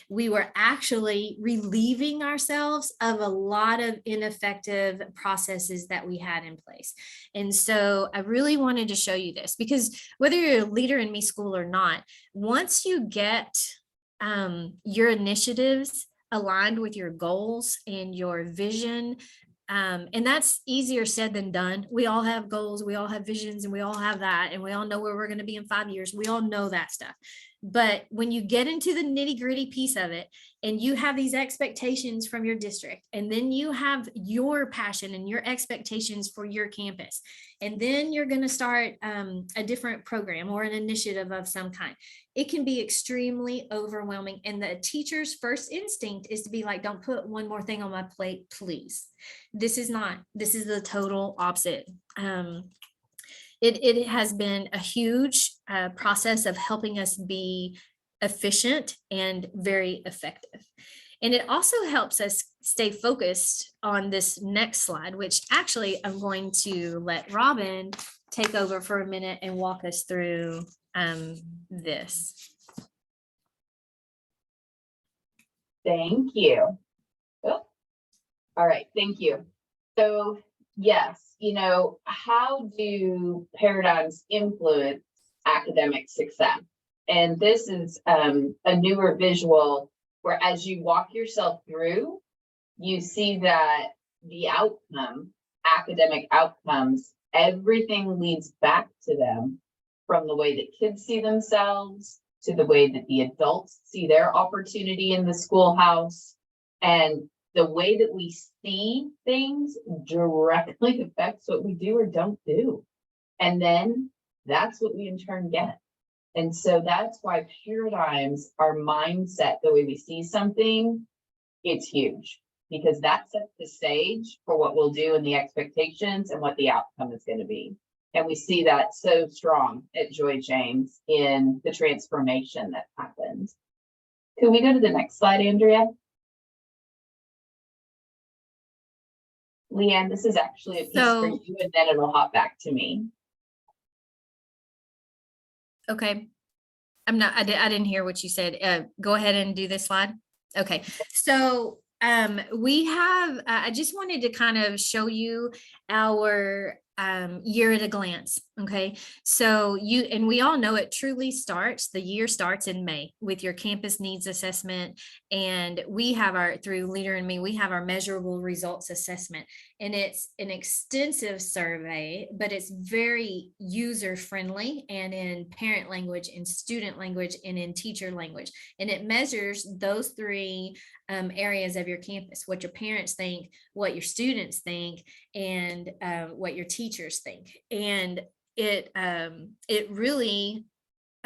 We were actually relieving ourselves of a lot of ineffective processes that we had in place. And so I really wanted to show you this, because whether you're a Leader in Me school or not, once you get your initiatives aligned with your goals and your vision, and that's easier said than done. We all have goals, we all have visions, and we all have that, and we all know where we're going to be in 5 years. We all know that stuff. But when you get into the nitty-gritty piece of it, and you have these expectations from your district, and then you have your passion and your expectations for your campus, and then you're going to start a different program or an initiative of some kind, it can be extremely overwhelming. And the teacher's first instinct is to be like, don't put one more thing on my plate, please. This is the total opposite. It has been a huge process of helping us be efficient and very effective. And it also helps us stay focused on this next slide, which actually I'm going to let Robin take over for a minute and walk us through this. Thank you. Oh. All right, thank you. So yes, how do paradigms influence academic success? And this is a newer visual where as you walk yourself through, you see that the outcome, academic outcomes, everything leads back to them, from the way that kids see themselves to the way that the adults see their opportunity in the schoolhouse. And the way that we see things directly affects what we do or don't do. And then that's what we in turn get. And so that's why paradigms, our mindset, the way we see something, it's huge, because that sets the stage for what we'll do and the expectations and what the outcome is going to be. And we see that so strong at Joy James in the transformation that happened. Can we go to the next slide, Andrea? Leigh Ann, this is actually a piece for you, and then it'll hop back to me. Okay. I didn't hear what you said. Go ahead and do this slide. Okay. So we have, I just wanted to kind of show you our year at a glance. Okay. So we all know it truly starts, the year starts in May with your campus needs assessment. And we have through Leader and Me, we have our measurable results assessment. And it's an extensive survey, but it's very user friendly and in parent language, in student language, and in teacher language. And it measures those three areas of your campus: what your parents think, what your students think, and what your teachers think. And it really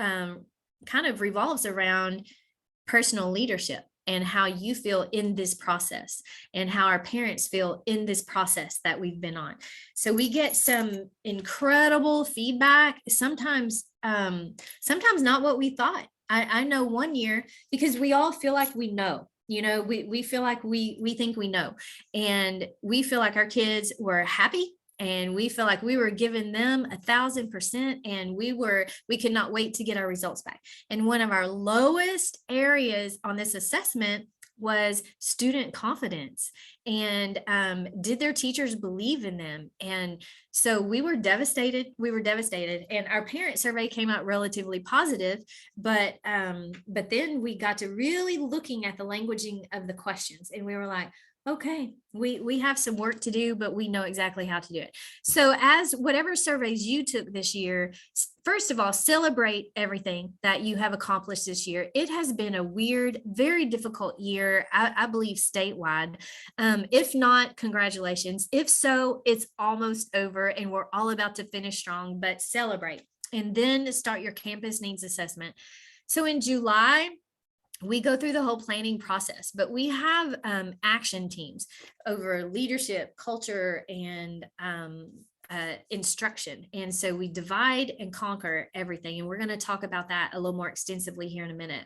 kind of revolves around personal leadership and how you feel in this process and how our parents feel in this process that we've been on. So we get some incredible feedback, sometimes not what we thought. I know one year, because we all feel like we know. You know, we feel like we think we know, and we feel like our kids were happy, and we feel like we were giving them 1,000%, and we could not wait to get our results back. And one of our lowest areas on this assessment was student confidence, and did their teachers believe in them? And so we were devastated. And our parent survey came out relatively positive, but then we got to really looking at the languaging of the questions, and we were like, okay, we have some work to do, but we know exactly how to do it. So as whatever surveys you took this year, first of all, celebrate everything that you have accomplished this year. It has been a weird, very difficult year, I believe statewide. If not, congratulations. If so, it's almost over and we're all about to finish strong, but celebrate. And then start your campus needs assessment. So in July, we go through the whole planning process, but we have action teams over leadership, culture, and instruction. And so we divide and conquer everything. And we're going to talk about that a little more extensively here in a minute.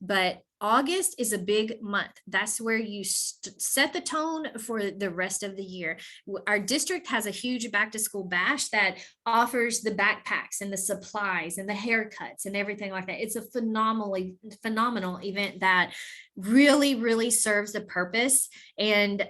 But August is a big month. That's where you set the tone for the rest of the year. Our district has a huge back to school bash that offers the backpacks and the supplies and the haircuts and everything like that. It's a phenomenal event that really, really serves a purpose and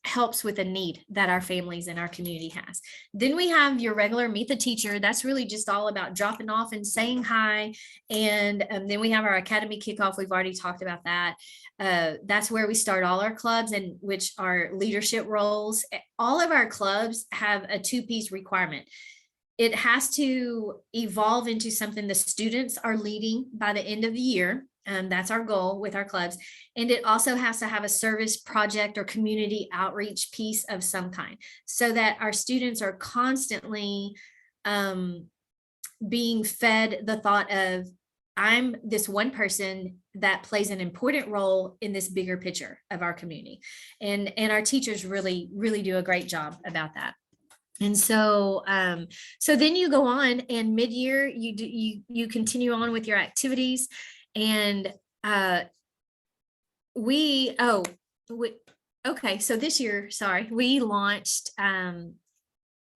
helps with a need that our families and our community has. Then we have your regular Meet the Teacher. That's really just all about dropping off and saying hi. And then we have our Academy Kickoff. We've already talked about that. That's where we start all our clubs, and which are leadership roles. All of our clubs have a 2-piece requirement. It has to evolve into something the students are leading by the end of the year. That's our goal with our clubs. And it also has to have a service project or community outreach piece of some kind, so that our students are constantly being fed the thought of, I'm this one person that plays an important role in this bigger picture of our community. And our teachers really, really do a great job about that. And so then you go on, and mid-year you continue on with your activities. And so this year, we launched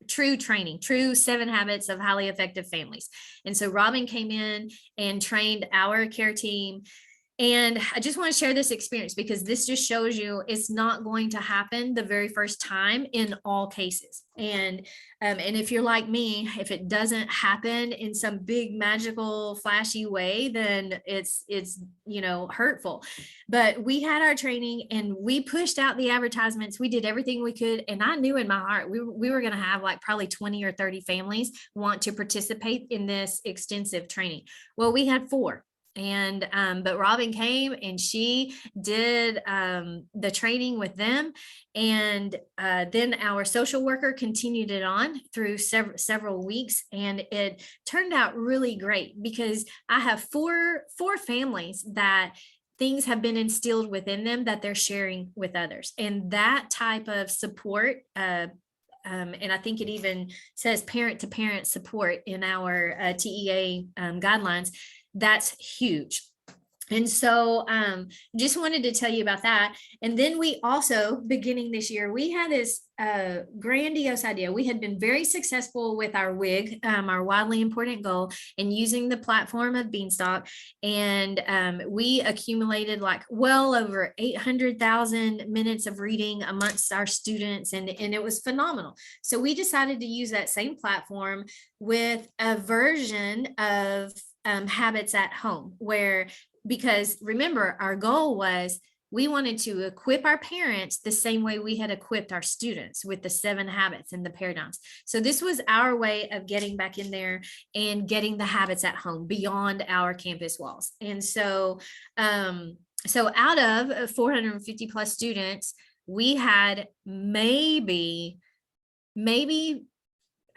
True 7 Habits of Highly Effective Families. And so Robin came in and trained our care team And I just want to share this experience because this just shows you it's not going to happen the very first time in all cases. And if you're like me, if it doesn't happen in some big magical flashy way, then it's hurtful. But we had our training and we pushed out the advertisements. We did everything we could. And I knew in my heart we were going to have like probably 20 or 30 families want to participate in this extensive training. Well, we had 4. And but Robin came and she did the training with them, and then our social worker continued it on through several weeks, and it turned out really great because I have four families that things have been instilled within them that they're sharing with others, and that type of support. And I think it even says parent to parent support in our TEA guidelines. That's huge. And so just wanted to tell you about that. And then we also, beginning this year, we had this grandiose idea. We had been very successful with our WIG, our wildly important goal, and using the platform of Beanstalk. And we accumulated like well over 800,000 minutes of reading amongst our students. And it was phenomenal. So we decided to use that same platform with a version of habits at home, because remember, our goal was we wanted to equip our parents the same way we had equipped our students with the 7 habits and the paradigms. So this was our way of getting back in there and getting the habits at home beyond our campus walls. And so, so out of 450 plus students, we had maybe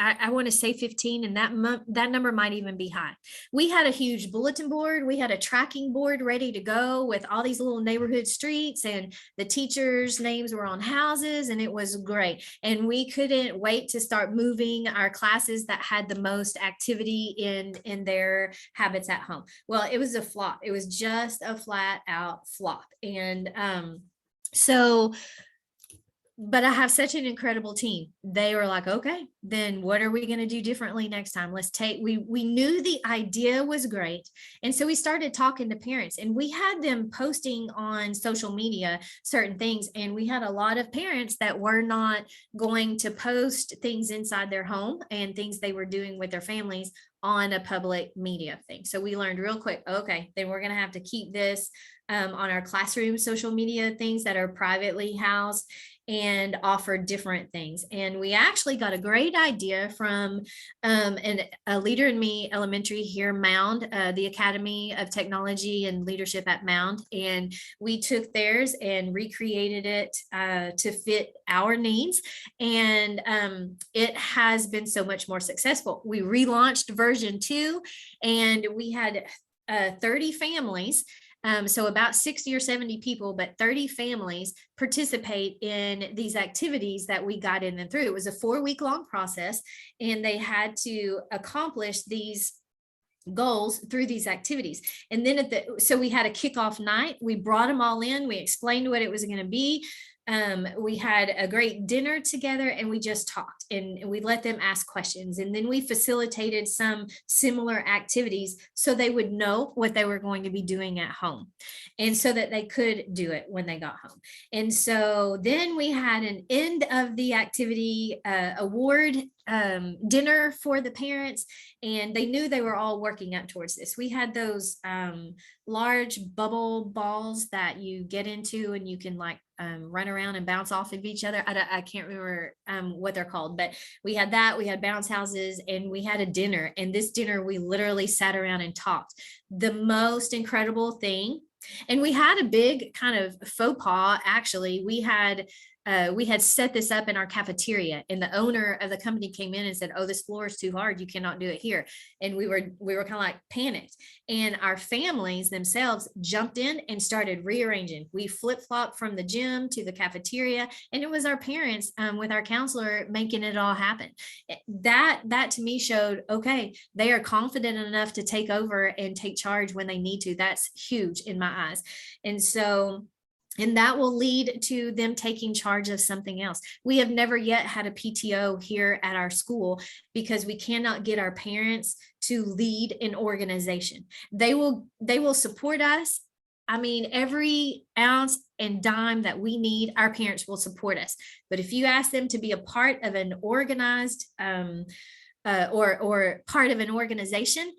I want to say 15, and that number might even be high. We had a huge bulletin board. We had a tracking board ready to go with all these little neighborhood streets, and the teachers' names were on houses, and it was great. And we couldn't wait to start moving our classes that had the most activity in their habits at home. Well, it was a flop. It was just a flat out flop. And but I have such an incredible team. They were like, okay, then what are we going to do differently next time? We knew the idea was great. And so we started talking to parents, and we had them posting on social media certain things. And we had a lot of parents that were not going to post things inside their home and things they were doing with their families on a public media thing. So we learned real quick, okay, then we're going to have to keep this on our classroom social media things that are privately housed, and offer different things. And we actually got a great idea from a Leader in Me elementary here, Mound, the Academy of Technology and Leadership at Mound. And we took theirs and recreated it to fit our needs. And it has been so much more successful. We relaunched version 2, and we had 30 families. So about 60 or 70 people, but 30 families participate in these activities that we guided them through. It was a 4-week long process, and they had to accomplish these goals through these activities. And then so we had a kickoff night. We brought them all in. We explained what it was going to be. We had a great dinner together, and we just talked, and we let them ask questions. And then we facilitated some similar activities so they would know what they were going to be doing at home, and so that they could do it when they got home. And so then we had an end of the activity award dinner for the parents, and they knew they were all working up towards this. We had those large bubble balls that you get into, and you can like run around and bounce off of each other. I can't remember what they're called, but we had that. We had bounce houses, and we had a dinner. And this dinner, we literally sat around and talked. The most incredible thing. And we had a big kind of faux pas, actually. We had set this up in our cafeteria, and the owner of the company came in and said, oh, this floor is too hard. You cannot do it here. And we were kind of like panicked, and our families themselves jumped in and started rearranging. We flip-flopped from the gym to the cafeteria, and it was our parents with our counselor making it all happen. That to me showed, okay, they are confident enough to take over and take charge when they need to. That's huge in my eyes. And that will lead to them taking charge of something else. We have never yet had a PTO here at our school because we cannot get our parents to lead an organization. They will support us. I mean, every ounce and dime that we need, our parents will support us. But if you ask them to be a part of an organized or part of an organization,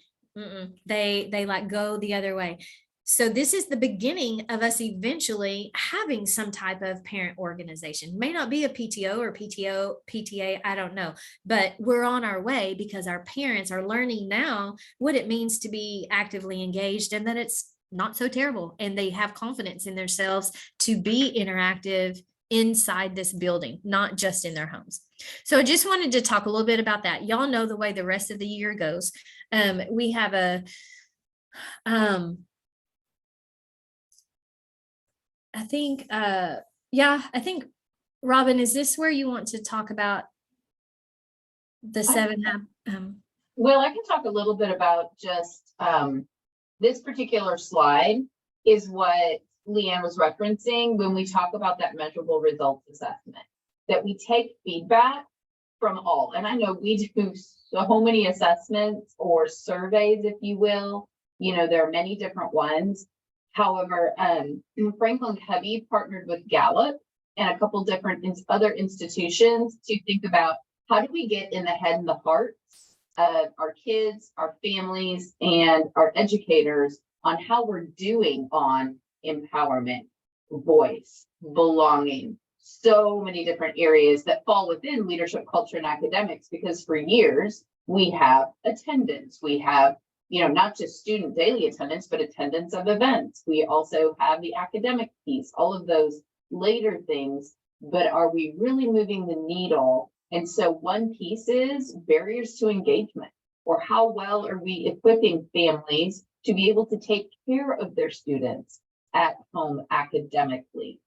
they like go the other way. So this is the beginning of us eventually having some type of parent organization. May not be a PTO or PTA, I don't know, but we're on our way because our parents are learning now what it means to be actively engaged, and that it's not so terrible, and they have confidence in themselves to be interactive inside this building, not just in their homes. So I just wanted to talk a little bit about that. Y'all know the way the rest of the year goes. We have a I think, Robin, is this where you want to talk about the seven? Well, I can talk a little bit about just this particular slide is what Leigh Ann was referencing when we talk about that measurable results assessment, that we take feedback from all. And I know we do so many assessments or surveys, if you will. You know, there are many different ones. However, Franklin Covey partnered with Gallup and a couple different other institutions to think about how do we get in the head and the hearts of our kids, our families, and our educators on how we're doing on empowerment, voice, belonging, so many different areas that fall within leadership, culture, and academics, because for years we have attendance, we have, you know, not just student daily attendance, but attendance of events. We also have the academic piece, all of those later things, but are we really moving the needle? And so one piece is barriers to engagement, or how well are we equipping families to be able to take care of their students at home academically,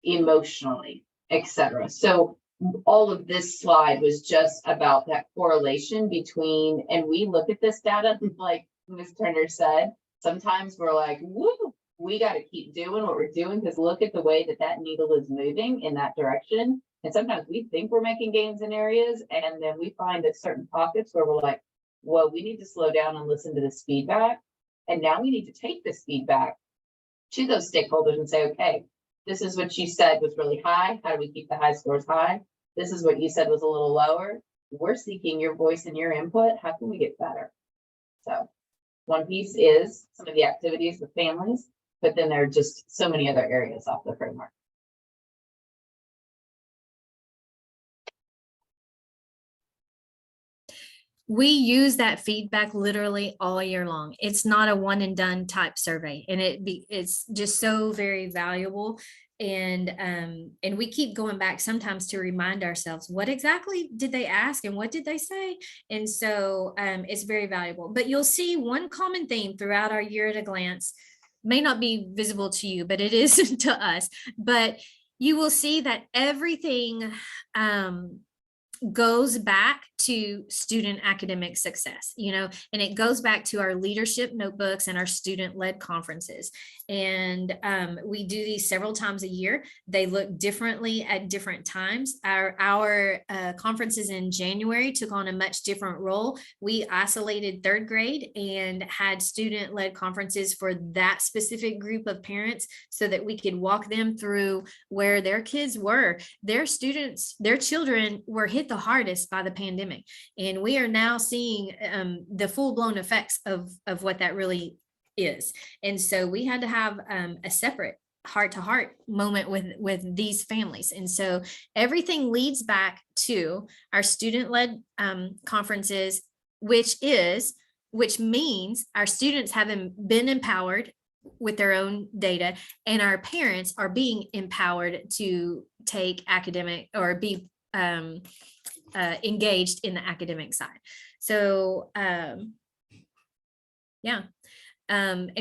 emotionally, etc. So all of this slide was just about that correlation between, and we look at this data, like Ms. Turner said, sometimes we're like, woo, we got to keep doing what we're doing because look at the way that that needle is moving in that direction. And sometimes we think we're making gains in areas, and then we find that certain pockets where we're like, well, we need to slow down and listen to this feedback. And now we need to take this feedback to those stakeholders and say, okay, this is what you said was really high. How do we keep the high scores high? This is what you said was a little lower. We're seeking your voice and your input. How can we get better? So one piece is some of the activities with families, but then there are just so many other areas off the framework. We use that feedback literally all year long. It's not a one and done type survey, and it's just so very valuable. And we keep going back sometimes to remind ourselves, what exactly did they ask and what did they say? And so it's very valuable. But you'll see one common theme throughout our year at a glance, may not be visible to you, but it is to us. But you will see that everything goes back to student academic success, you know, and it goes back to our leadership notebooks and our student-led conferences. And we do these several times a year. They look differently at different times. Our conferences in January took on a much different role. We isolated third grade and had student-led conferences for that specific group of parents so that we could walk them through where their kids were. Their students, their children were hit the hardest by the pandemic. And we are now seeing the full-blown effects of what that really is. And so we had to have a separate heart-to-heart moment with these families. And so everything leads back to our student-led conferences, which means our students have been empowered with their own data, and our parents are being empowered to take academic or be engaged in the academic side. So and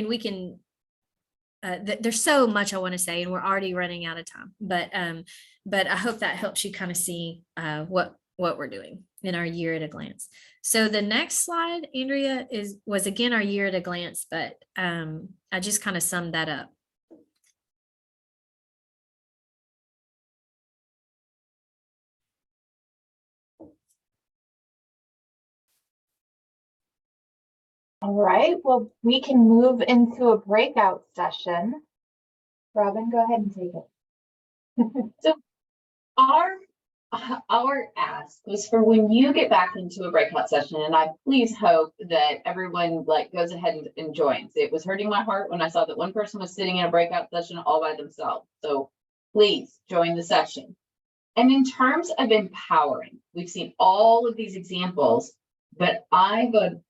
we can there's so much I want to say, and we're already running out of time, but I hope that helps you kind of see what we're doing in our year at a glance. So the next slide, Andrea, was again our year at a glance, but I just kind of summed that up. All right, well, we can move into a breakout session. Robin, go ahead and take it. So our ask was for when you get back into a breakout session, and I please hope that everyone like goes ahead and joins. It was hurting my heart when I saw that one person was sitting in a breakout session all by themselves. So please join the session. And in terms of empowering, we've seen all of these examples, but I would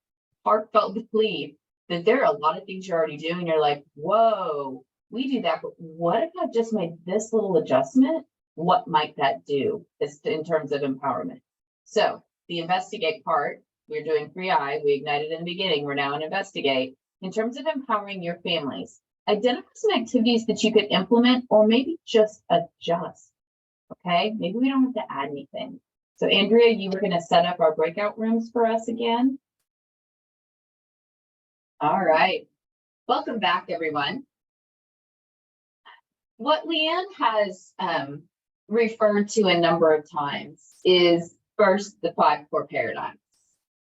heartfelt believe that there are a lot of things you're already doing. You're like, whoa, we do that, but what if I just made this little adjustment? What might that do in terms of empowerment? So the investigate part, we're doing 3I, we ignited in the beginning, we're now in investigate. In terms of empowering your families, identify some activities that you could implement or maybe just adjust, okay? Maybe we don't have to add anything. So Andrea, you were gonna set up our breakout rooms for us again. All right, welcome back everyone. What Leigh Ann has referred to a number of times is first the 5 core paradigms.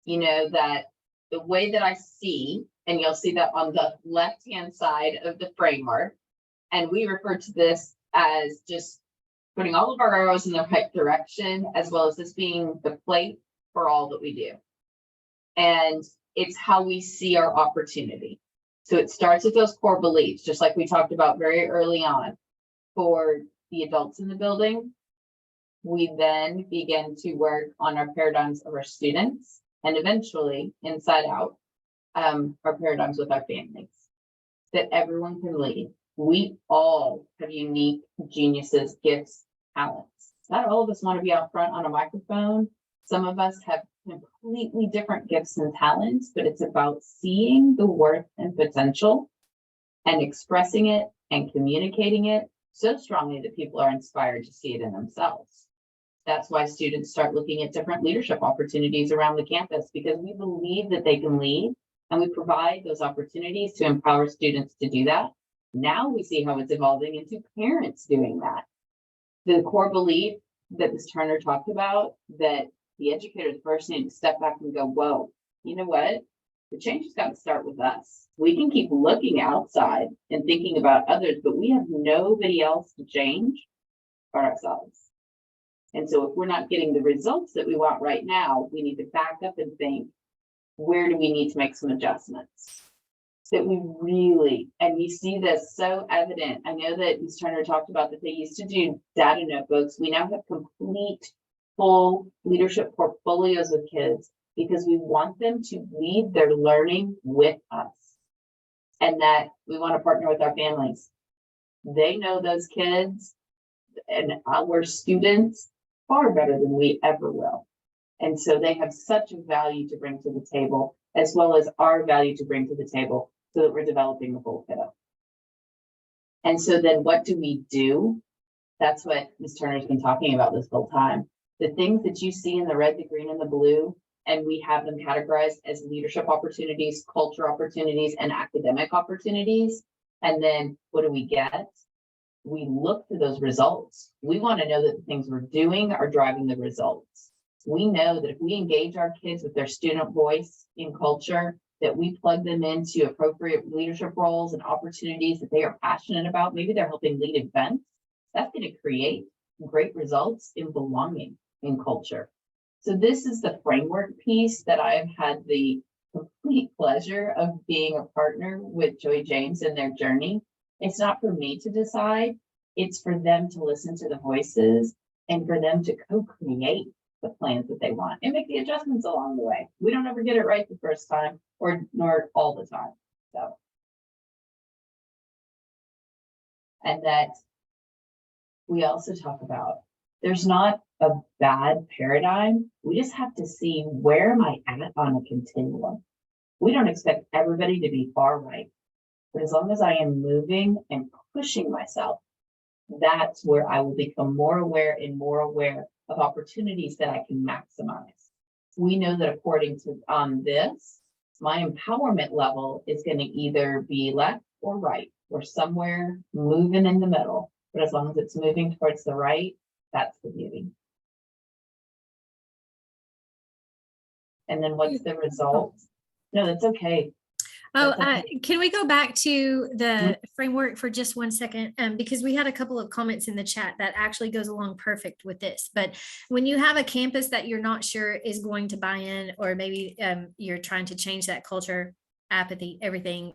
You know, that the way that I see, and you'll see that on the left-hand side of the framework, and we refer to this as just putting all of our arrows in the right direction, as well as this being the plate for all that we do. And it's how we see our opportunity. So it starts with those core beliefs, just like we talked about very early on. For the adults in the building, we then begin to work on our paradigms of our students, and eventually inside out, our paradigms with our families, that everyone can lead. We all have unique geniuses, gifts, talents. Not all of us want to be out front on a microphone. Some of us have completely different gifts and talents, but it's about seeing the worth and potential and expressing it and communicating it so strongly that people are inspired to see it in themselves. That's why students start looking at different leadership opportunities around the campus, because we believe that they can lead, and we provide those opportunities to empower students to do that. Now we see how it's evolving into parents doing that. The core belief that Ms. Turner talked about, that the educators first need to step back and go, whoa, you know what? The change has got to start with us. We can keep looking outside and thinking about others, but we have nobody else to change but ourselves. And so if we're not getting the results that we want right now, we need to back up and think, where do we need to make some adjustments? That we really, and you see this so evident. I know that Ms. Turner talked about that they used to do data notebooks. We now have complete, full leadership portfolios with kids, because we want them to lead their learning with us, and that we want to partner with our families. They know those kids and our students far better than we ever will. And so they have such a value to bring to the table, as well as our value to bring to the table, so that we're developing the whole kiddo. And so then what do we do? That's what Ms. Turner's been talking about this whole time. The things that you see in the red, the green, and the blue, and we have them categorized as leadership opportunities, culture opportunities, and academic opportunities. And then what do we get? We look for those results. We want to know that the things we're doing are driving the results. We know that if we engage our kids with their student voice in culture, that we plug them into appropriate leadership roles and opportunities that they are passionate about. Maybe they're helping lead events. That's going to create great results in belonging in culture. So this is the framework piece that I've had the complete pleasure of being a partner with Joy James in their journey. It's not for me to decide. It's for them to listen to the voices and for them to co-create the plans that they want and make the adjustments along the way. We don't ever get it right the first time, or nor all the time. So, and that we also talk about, there's not a bad paradigm. We just have to see, where am I at on a continuum? We don't expect everybody to be far right, but as long as I am moving and pushing myself, that's where I will become more aware and more aware of opportunities that I can maximize. We know that according to this, my empowerment level is going to either be left or right, or somewhere moving in the middle. But as long as it's moving towards the right, that's the beauty. And then what's the result? No, that's okay. Oh, That's okay. can we go back to the framework for just one second? Because we had a couple of comments in the chat that actually goes along perfect with this. But when you have a campus that you're not sure is going to buy in, or maybe you're trying to change that culture, apathy, everything.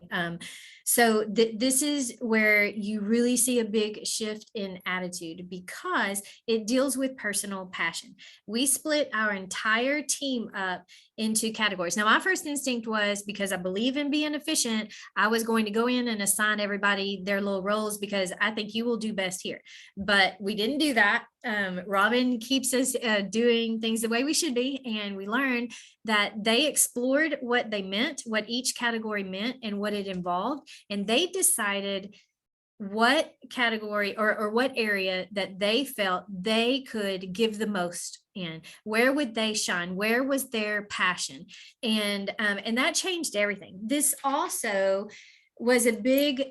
So this is where you really see a big shift in attitude, because it deals with personal passion. We split our entire team up into categories. Now, my first instinct was, because I believe in being efficient, I was going to go in and assign everybody their little roles because I think you will do best here. But we didn't do that. Robin keeps us doing things the way we should be. And we learned that they explored what they meant, what each category meant, and what it involved. And they decided what category or what area that they felt they could give the most in. Where would they shine? Where was their passion? And that changed everything. This also was a big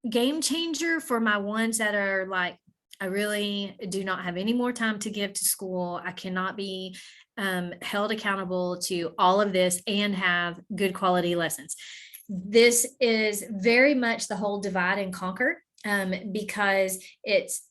game changer for my ones that are like, I really do not have any more time to give to school. I cannot be held accountable to all of this and have good quality lessons. This is very much the whole divide and conquer, because it's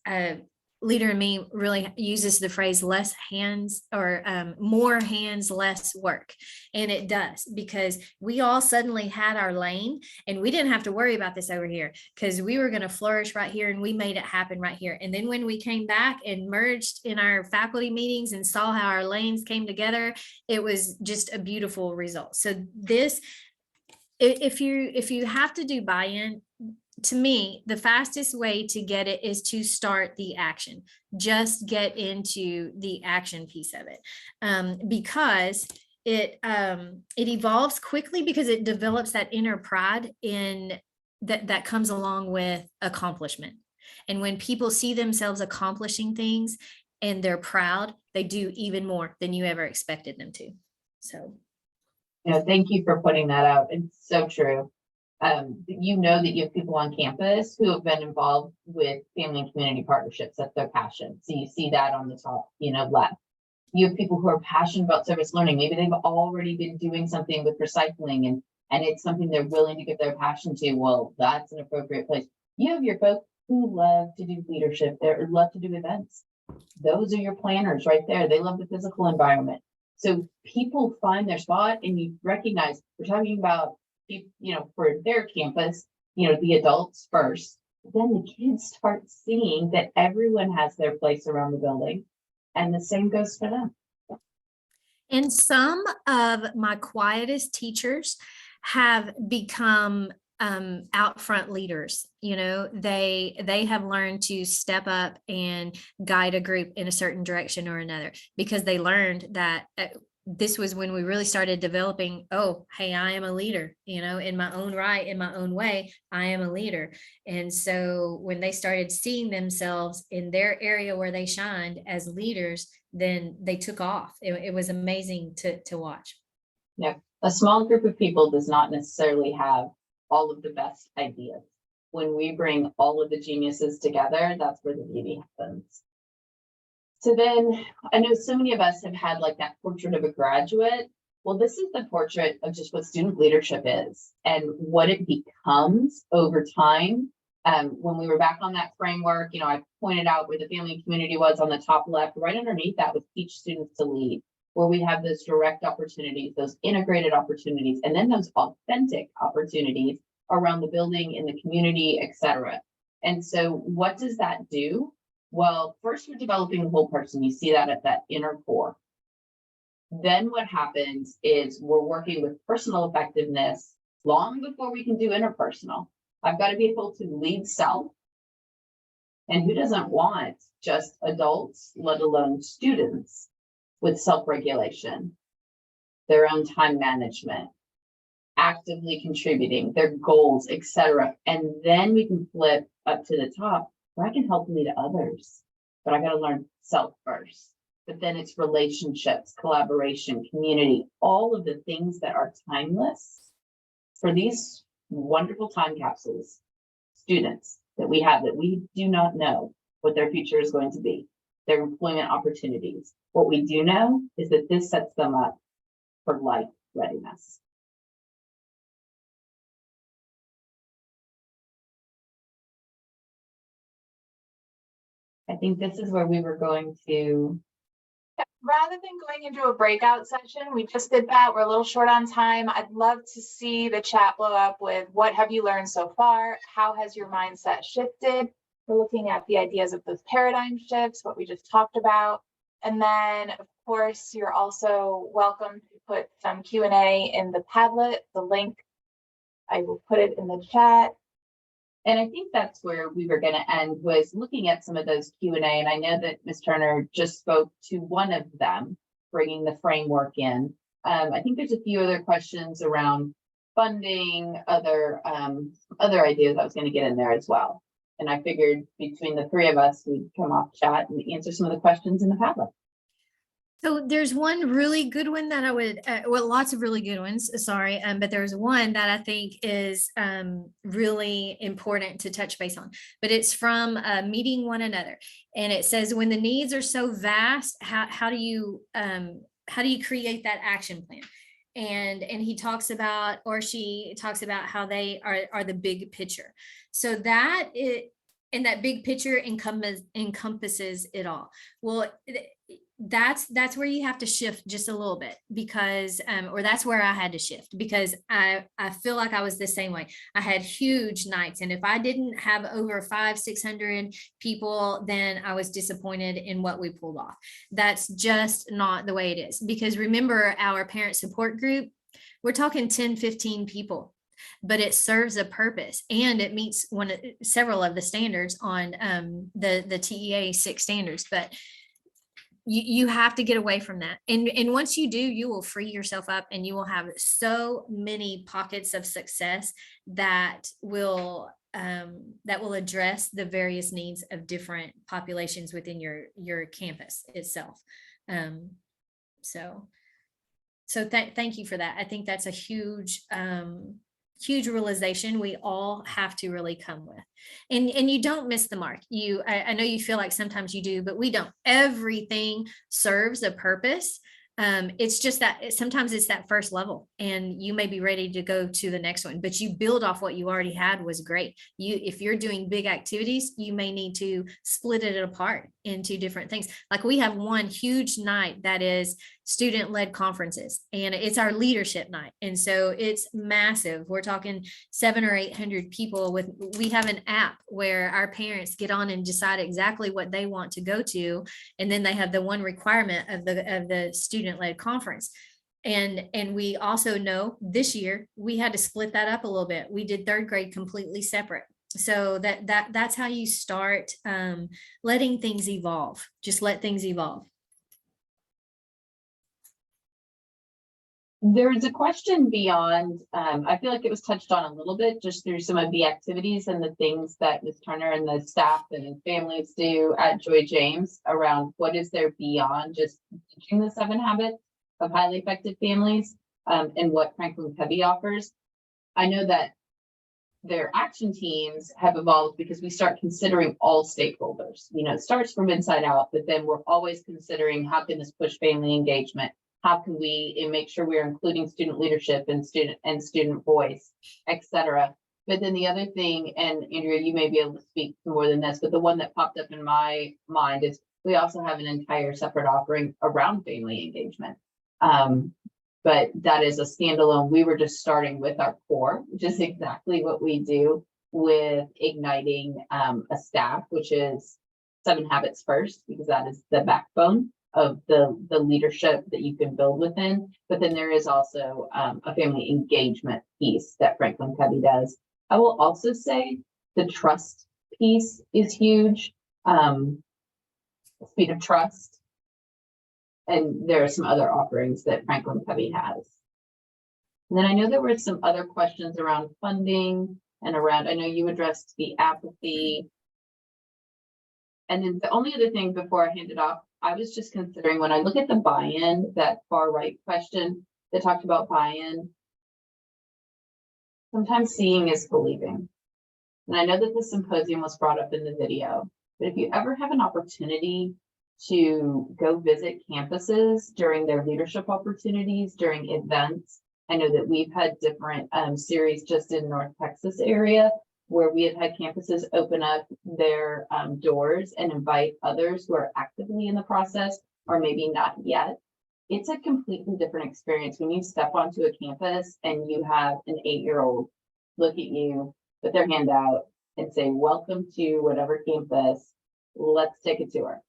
Leader in Me really uses the phrase less hands, or more hands, less work. And it does, because we all suddenly had our lane and we didn't have to worry about this over here, because we were going to flourish right here and we made it happen right here. And then when we came back and merged in our faculty meetings and saw how our lanes came together, it was just a beautiful result. So this, if you have to do buy-in, to me, the fastest way to get it is to start the action. Just get into the action piece of it, because it evolves quickly, because it develops that inner pride in that comes along with accomplishment. And when people see themselves accomplishing things and they're proud, they do even more than you ever expected them to. So. Thank you for putting that out. It's so true. You know that you have people on campus who have been involved with family and community partnerships. That's their passion. So you see that on the top, left. You have people who are passionate about service learning. Maybe they've already been doing something with recycling and it's something they're willing to give their passion to. Well, that's an appropriate place. You have your folks who love to do leadership. They love to do events. Those are your planners right there. They love the physical environment. So people find their spot, and you recognize we're talking about, for their campus, the adults first. Then the kids start seeing that everyone has their place around the building, and the same goes for them. And some of my quietest teachers have become out front leaders. They have learned to step up and guide a group in a certain direction or another, because they learned that this was when we really started developing, oh, hey, I am a leader, in my own right, in my own way, I am a leader. And so when they started seeing themselves in their area where they shined as leaders, then they took off. It was amazing to watch. Yeah, a small group of people does not necessarily have all of the best ideas. When we bring all of the geniuses together, that's where the beauty happens. So then I know so many of us have had like that portrait of a graduate. Well, this is the portrait of just what student leadership is and what it becomes over time. When we were back on that framework, I pointed out where the family and community was on the top left. Right underneath that was teach students to lead, where we have those direct opportunities, those integrated opportunities, and then those authentic opportunities around the building, in the community, etc. And so what does that do? Well, first we're developing the whole person. You see that at that inner core. Then what happens is we're working with personal effectiveness long before we can do interpersonal. I've got to be able to lead self. And who doesn't want just adults, let alone students, with self-regulation, their own time management, actively contributing, their goals, etc. And then we can flip up to the top where I can help lead others, but I got to learn self first. But then it's relationships, collaboration, community, all of the things that are timeless for these wonderful time capsules, students that we have, that we do not know what their future is going to be, their employment opportunities. What we do know is that this sets them up for life readiness. I think this is where we were going to. Rather than going into a breakout session, we just did that. We're a little short on time. I'd love to see the chat blow up with what have you learned so far? How has your mindset shifted? We're looking at the ideas of those paradigm shifts, what we just talked about. And then, of course, you're also welcome to put some Q&A in the Padlet, the link. I will put it in the chat. And I think that's where we were going to end, was looking at some of those Q&A. And I know that Ms. Turner just spoke to one of them, bringing the framework in. I think there's a few other questions around funding, other ideas I was going to get in there as well. And I figured between the three of us, we'd come off chat and answer some of the questions in the Padlet. So there's one really good one that I would, well, lots of really good ones, sorry, but there's one that I think is really important to touch base on, but it's from Meeting One Another. And it says, when the needs are so vast, how do you create that action plan? And he talks about, or she talks about how they are the big picture. So that and that big picture encompasses it all. Well, that's where you have to shift just a little bit, because or that's where I had to shift, because I feel like I was the same way. I had huge nights, and if I didn't have over 500-600 people, then I was disappointed in what we pulled off. That's just not the way it is, because remember, our parent support group, we're talking 10-15 people, but it serves a purpose, and it meets several of the standards on the TEA 6 standards. But you have to get away from that. And once you do, you will free yourself up, and you will have so many pockets of success that will address the various needs of different populations within your campus itself. So thank you for that. I think that's a huge realization we all have to really come with, and you don't miss the mark. I know you feel like sometimes you do, but we don't. Everything serves a purpose. It's just that sometimes it's that first level, and you may be ready to go to the next one, but you build off what you already had was great. If you're doing big activities, you may need to split it apart into different things. Like we have one huge night that is student-led conferences, and it's our leadership night. And so it's massive. We're talking 700 or 800 people. We have an app where our parents get on and decide exactly what they want to go to. And then they have the one requirement of the student-led conference. And we also know this year we had to split that up a little bit. We did 3rd grade completely separate. So that's how you start letting things evolve. Just let things evolve. There's a question beyond, I feel like it was touched on a little bit just through some of the activities and the things that Ms. Turner and the staff and families do at Joy James around what is there beyond just teaching the 7 habits of highly effective families, and what Franklin Covey offers. I know that their action teams have evolved because we start considering all stakeholders. It starts from inside out, but then we're always considering how can this push family engagement? How can we make sure we're including student leadership and student voice, et cetera. But then the other thing, and Andrea, you may be able to speak to more than this, but the one that popped up in my mind is we also have an entire separate offering around family engagement. But that is a standalone. We were just starting with our core, which is exactly what we do with igniting a staff, which is 7 habits first, because that is the backbone of the leadership that you can build within. But then there is also a family engagement piece that Franklin Covey does. I will also say the trust piece is huge. Speed of trust. And there are some other offerings that Franklin Covey has. And then I know there were some other questions around funding and around, I know you addressed the apathy. And then the only other thing before I hand it off, I was just considering when I look at the buy-in, that far right question that talked about buy-in, sometimes seeing is believing. And I know that the symposium was brought up in the video, but if you ever have an opportunity to go visit campuses during their leadership opportunities, during events, I know that we've had different series just in North Texas area where we have had campuses open up their doors and invite others who are actively in the process or maybe not yet. It's a completely different experience when you step onto a campus and you have an 8-year-old look at you, put their hand out and say, welcome to whatever campus, let's take a tour.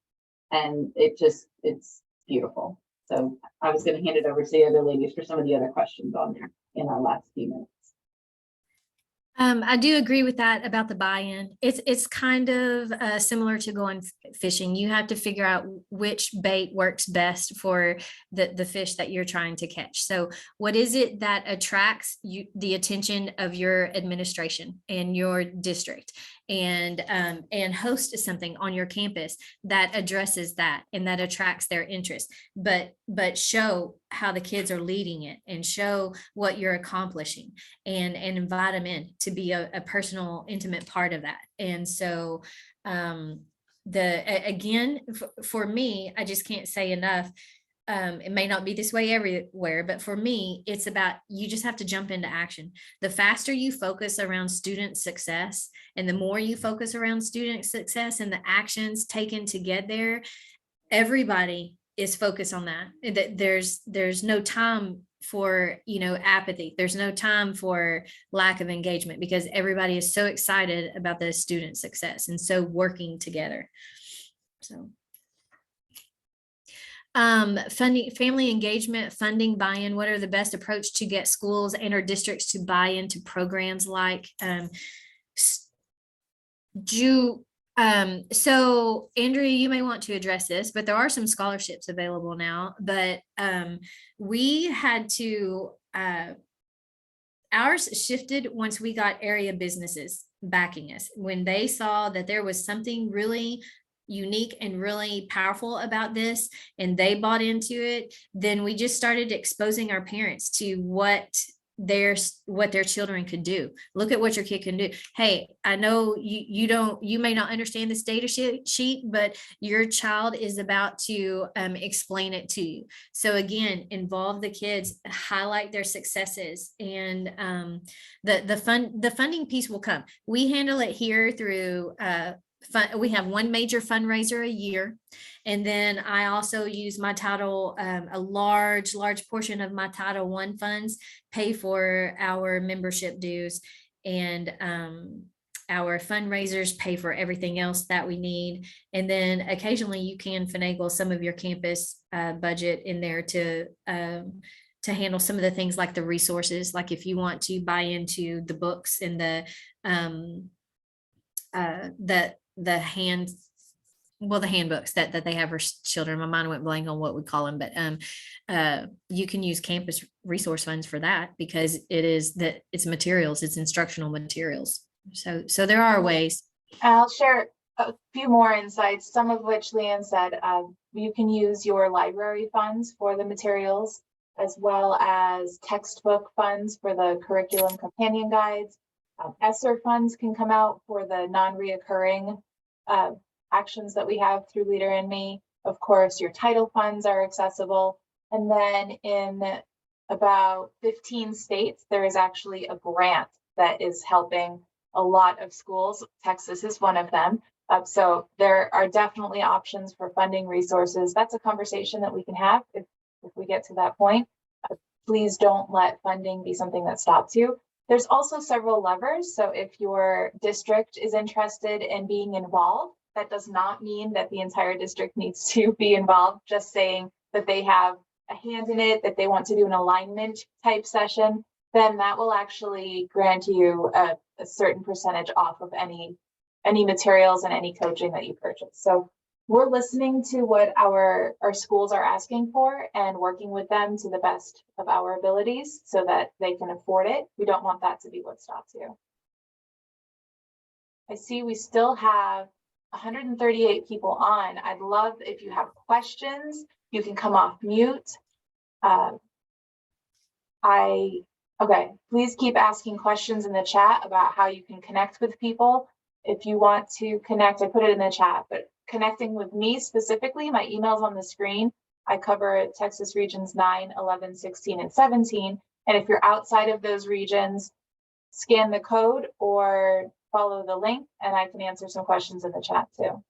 And it's beautiful. So I was going to hand it over to the other ladies for some of the other questions on there in our last few minutes. I do agree with that about the buy-in. It's kind of similar to going fishing. You have to figure out which bait works best for the fish that you're trying to catch. So what is it that attracts the attention of your administration and your district, and host something on your campus that addresses that and that attracts their interest, but show how the kids are leading it and show what you're accomplishing and invite them in to be a personal, intimate part of that. And so again, for me, I just can't say enough. It may not be this way everywhere, but for me, it's about, you just have to jump into action. The faster you focus around student success and the more you focus around student success and the actions taken to get there, everybody is focused on that. That there's no time for, apathy. There's no time for lack of engagement because everybody is so excited about the student success and so working together. So funding, family engagement, funding buy-in. What are the best approach to get schools and or districts to buy into programs like so Andrea, you may want to address this, but there are some scholarships available now, but we had to, ours shifted once we got area businesses backing us. When they saw that there was something really unique and really powerful about this and they bought into it, then we just started exposing our parents to what their children could do. Look at what your kid can do. Hey, I know you may not understand this data sheet, but your child is about to explain it to you. So again, involve the kids, highlight their successes, and the funding piece will come. We handle it here through we have one major fundraiser a year. And then I also use my Title, a large portion of my Title I funds pay for our membership dues, and our fundraisers pay for everything else that we need. And then occasionally you can finagle some of your campus budget in there to handle some of the things like the resources, like if you want to buy into the books and the handbooks that they have for children. My mind went blank on what we call them, but you can use campus resource funds for that because it's materials, it's instructional materials. So there are ways. I'll share a few more insights, some of which Leigh Ann said. You can use your library funds for the materials, as well as textbook funds for the curriculum companion guides. ESSER funds can come out for the non-reoccurring actions that we have through Leader in Me. Of course, your title funds are accessible. And then in about 15 states, there is actually a grant that is helping a lot of schools. Texas is one of them. So there are definitely options for funding resources. That's a conversation that we can have if we get to that point. Please don't let funding be something that stops you. There's also several levers. So if your district is interested in being involved, that does not mean that the entire district needs to be involved. Just saying that they have a hand in it, that they want to do an alignment type session, then that will actually grant you a certain percentage off of any materials and any coaching that you purchase. So we're listening to what our schools are asking for and working with them to the best of our abilities so that they can afford it. We don't want that to be what stops you. I see we still have 138 people on. I'd love if you have questions, you can come off mute. Okay, please keep asking questions in the chat about how you can connect with people. If you want to connect, I put it in the chat, but connecting with me specifically, my email's on the screen. I cover Texas regions 9, 11, 16, and 17. And if you're outside of those regions, scan the code or follow the link and I can answer some questions in the chat too.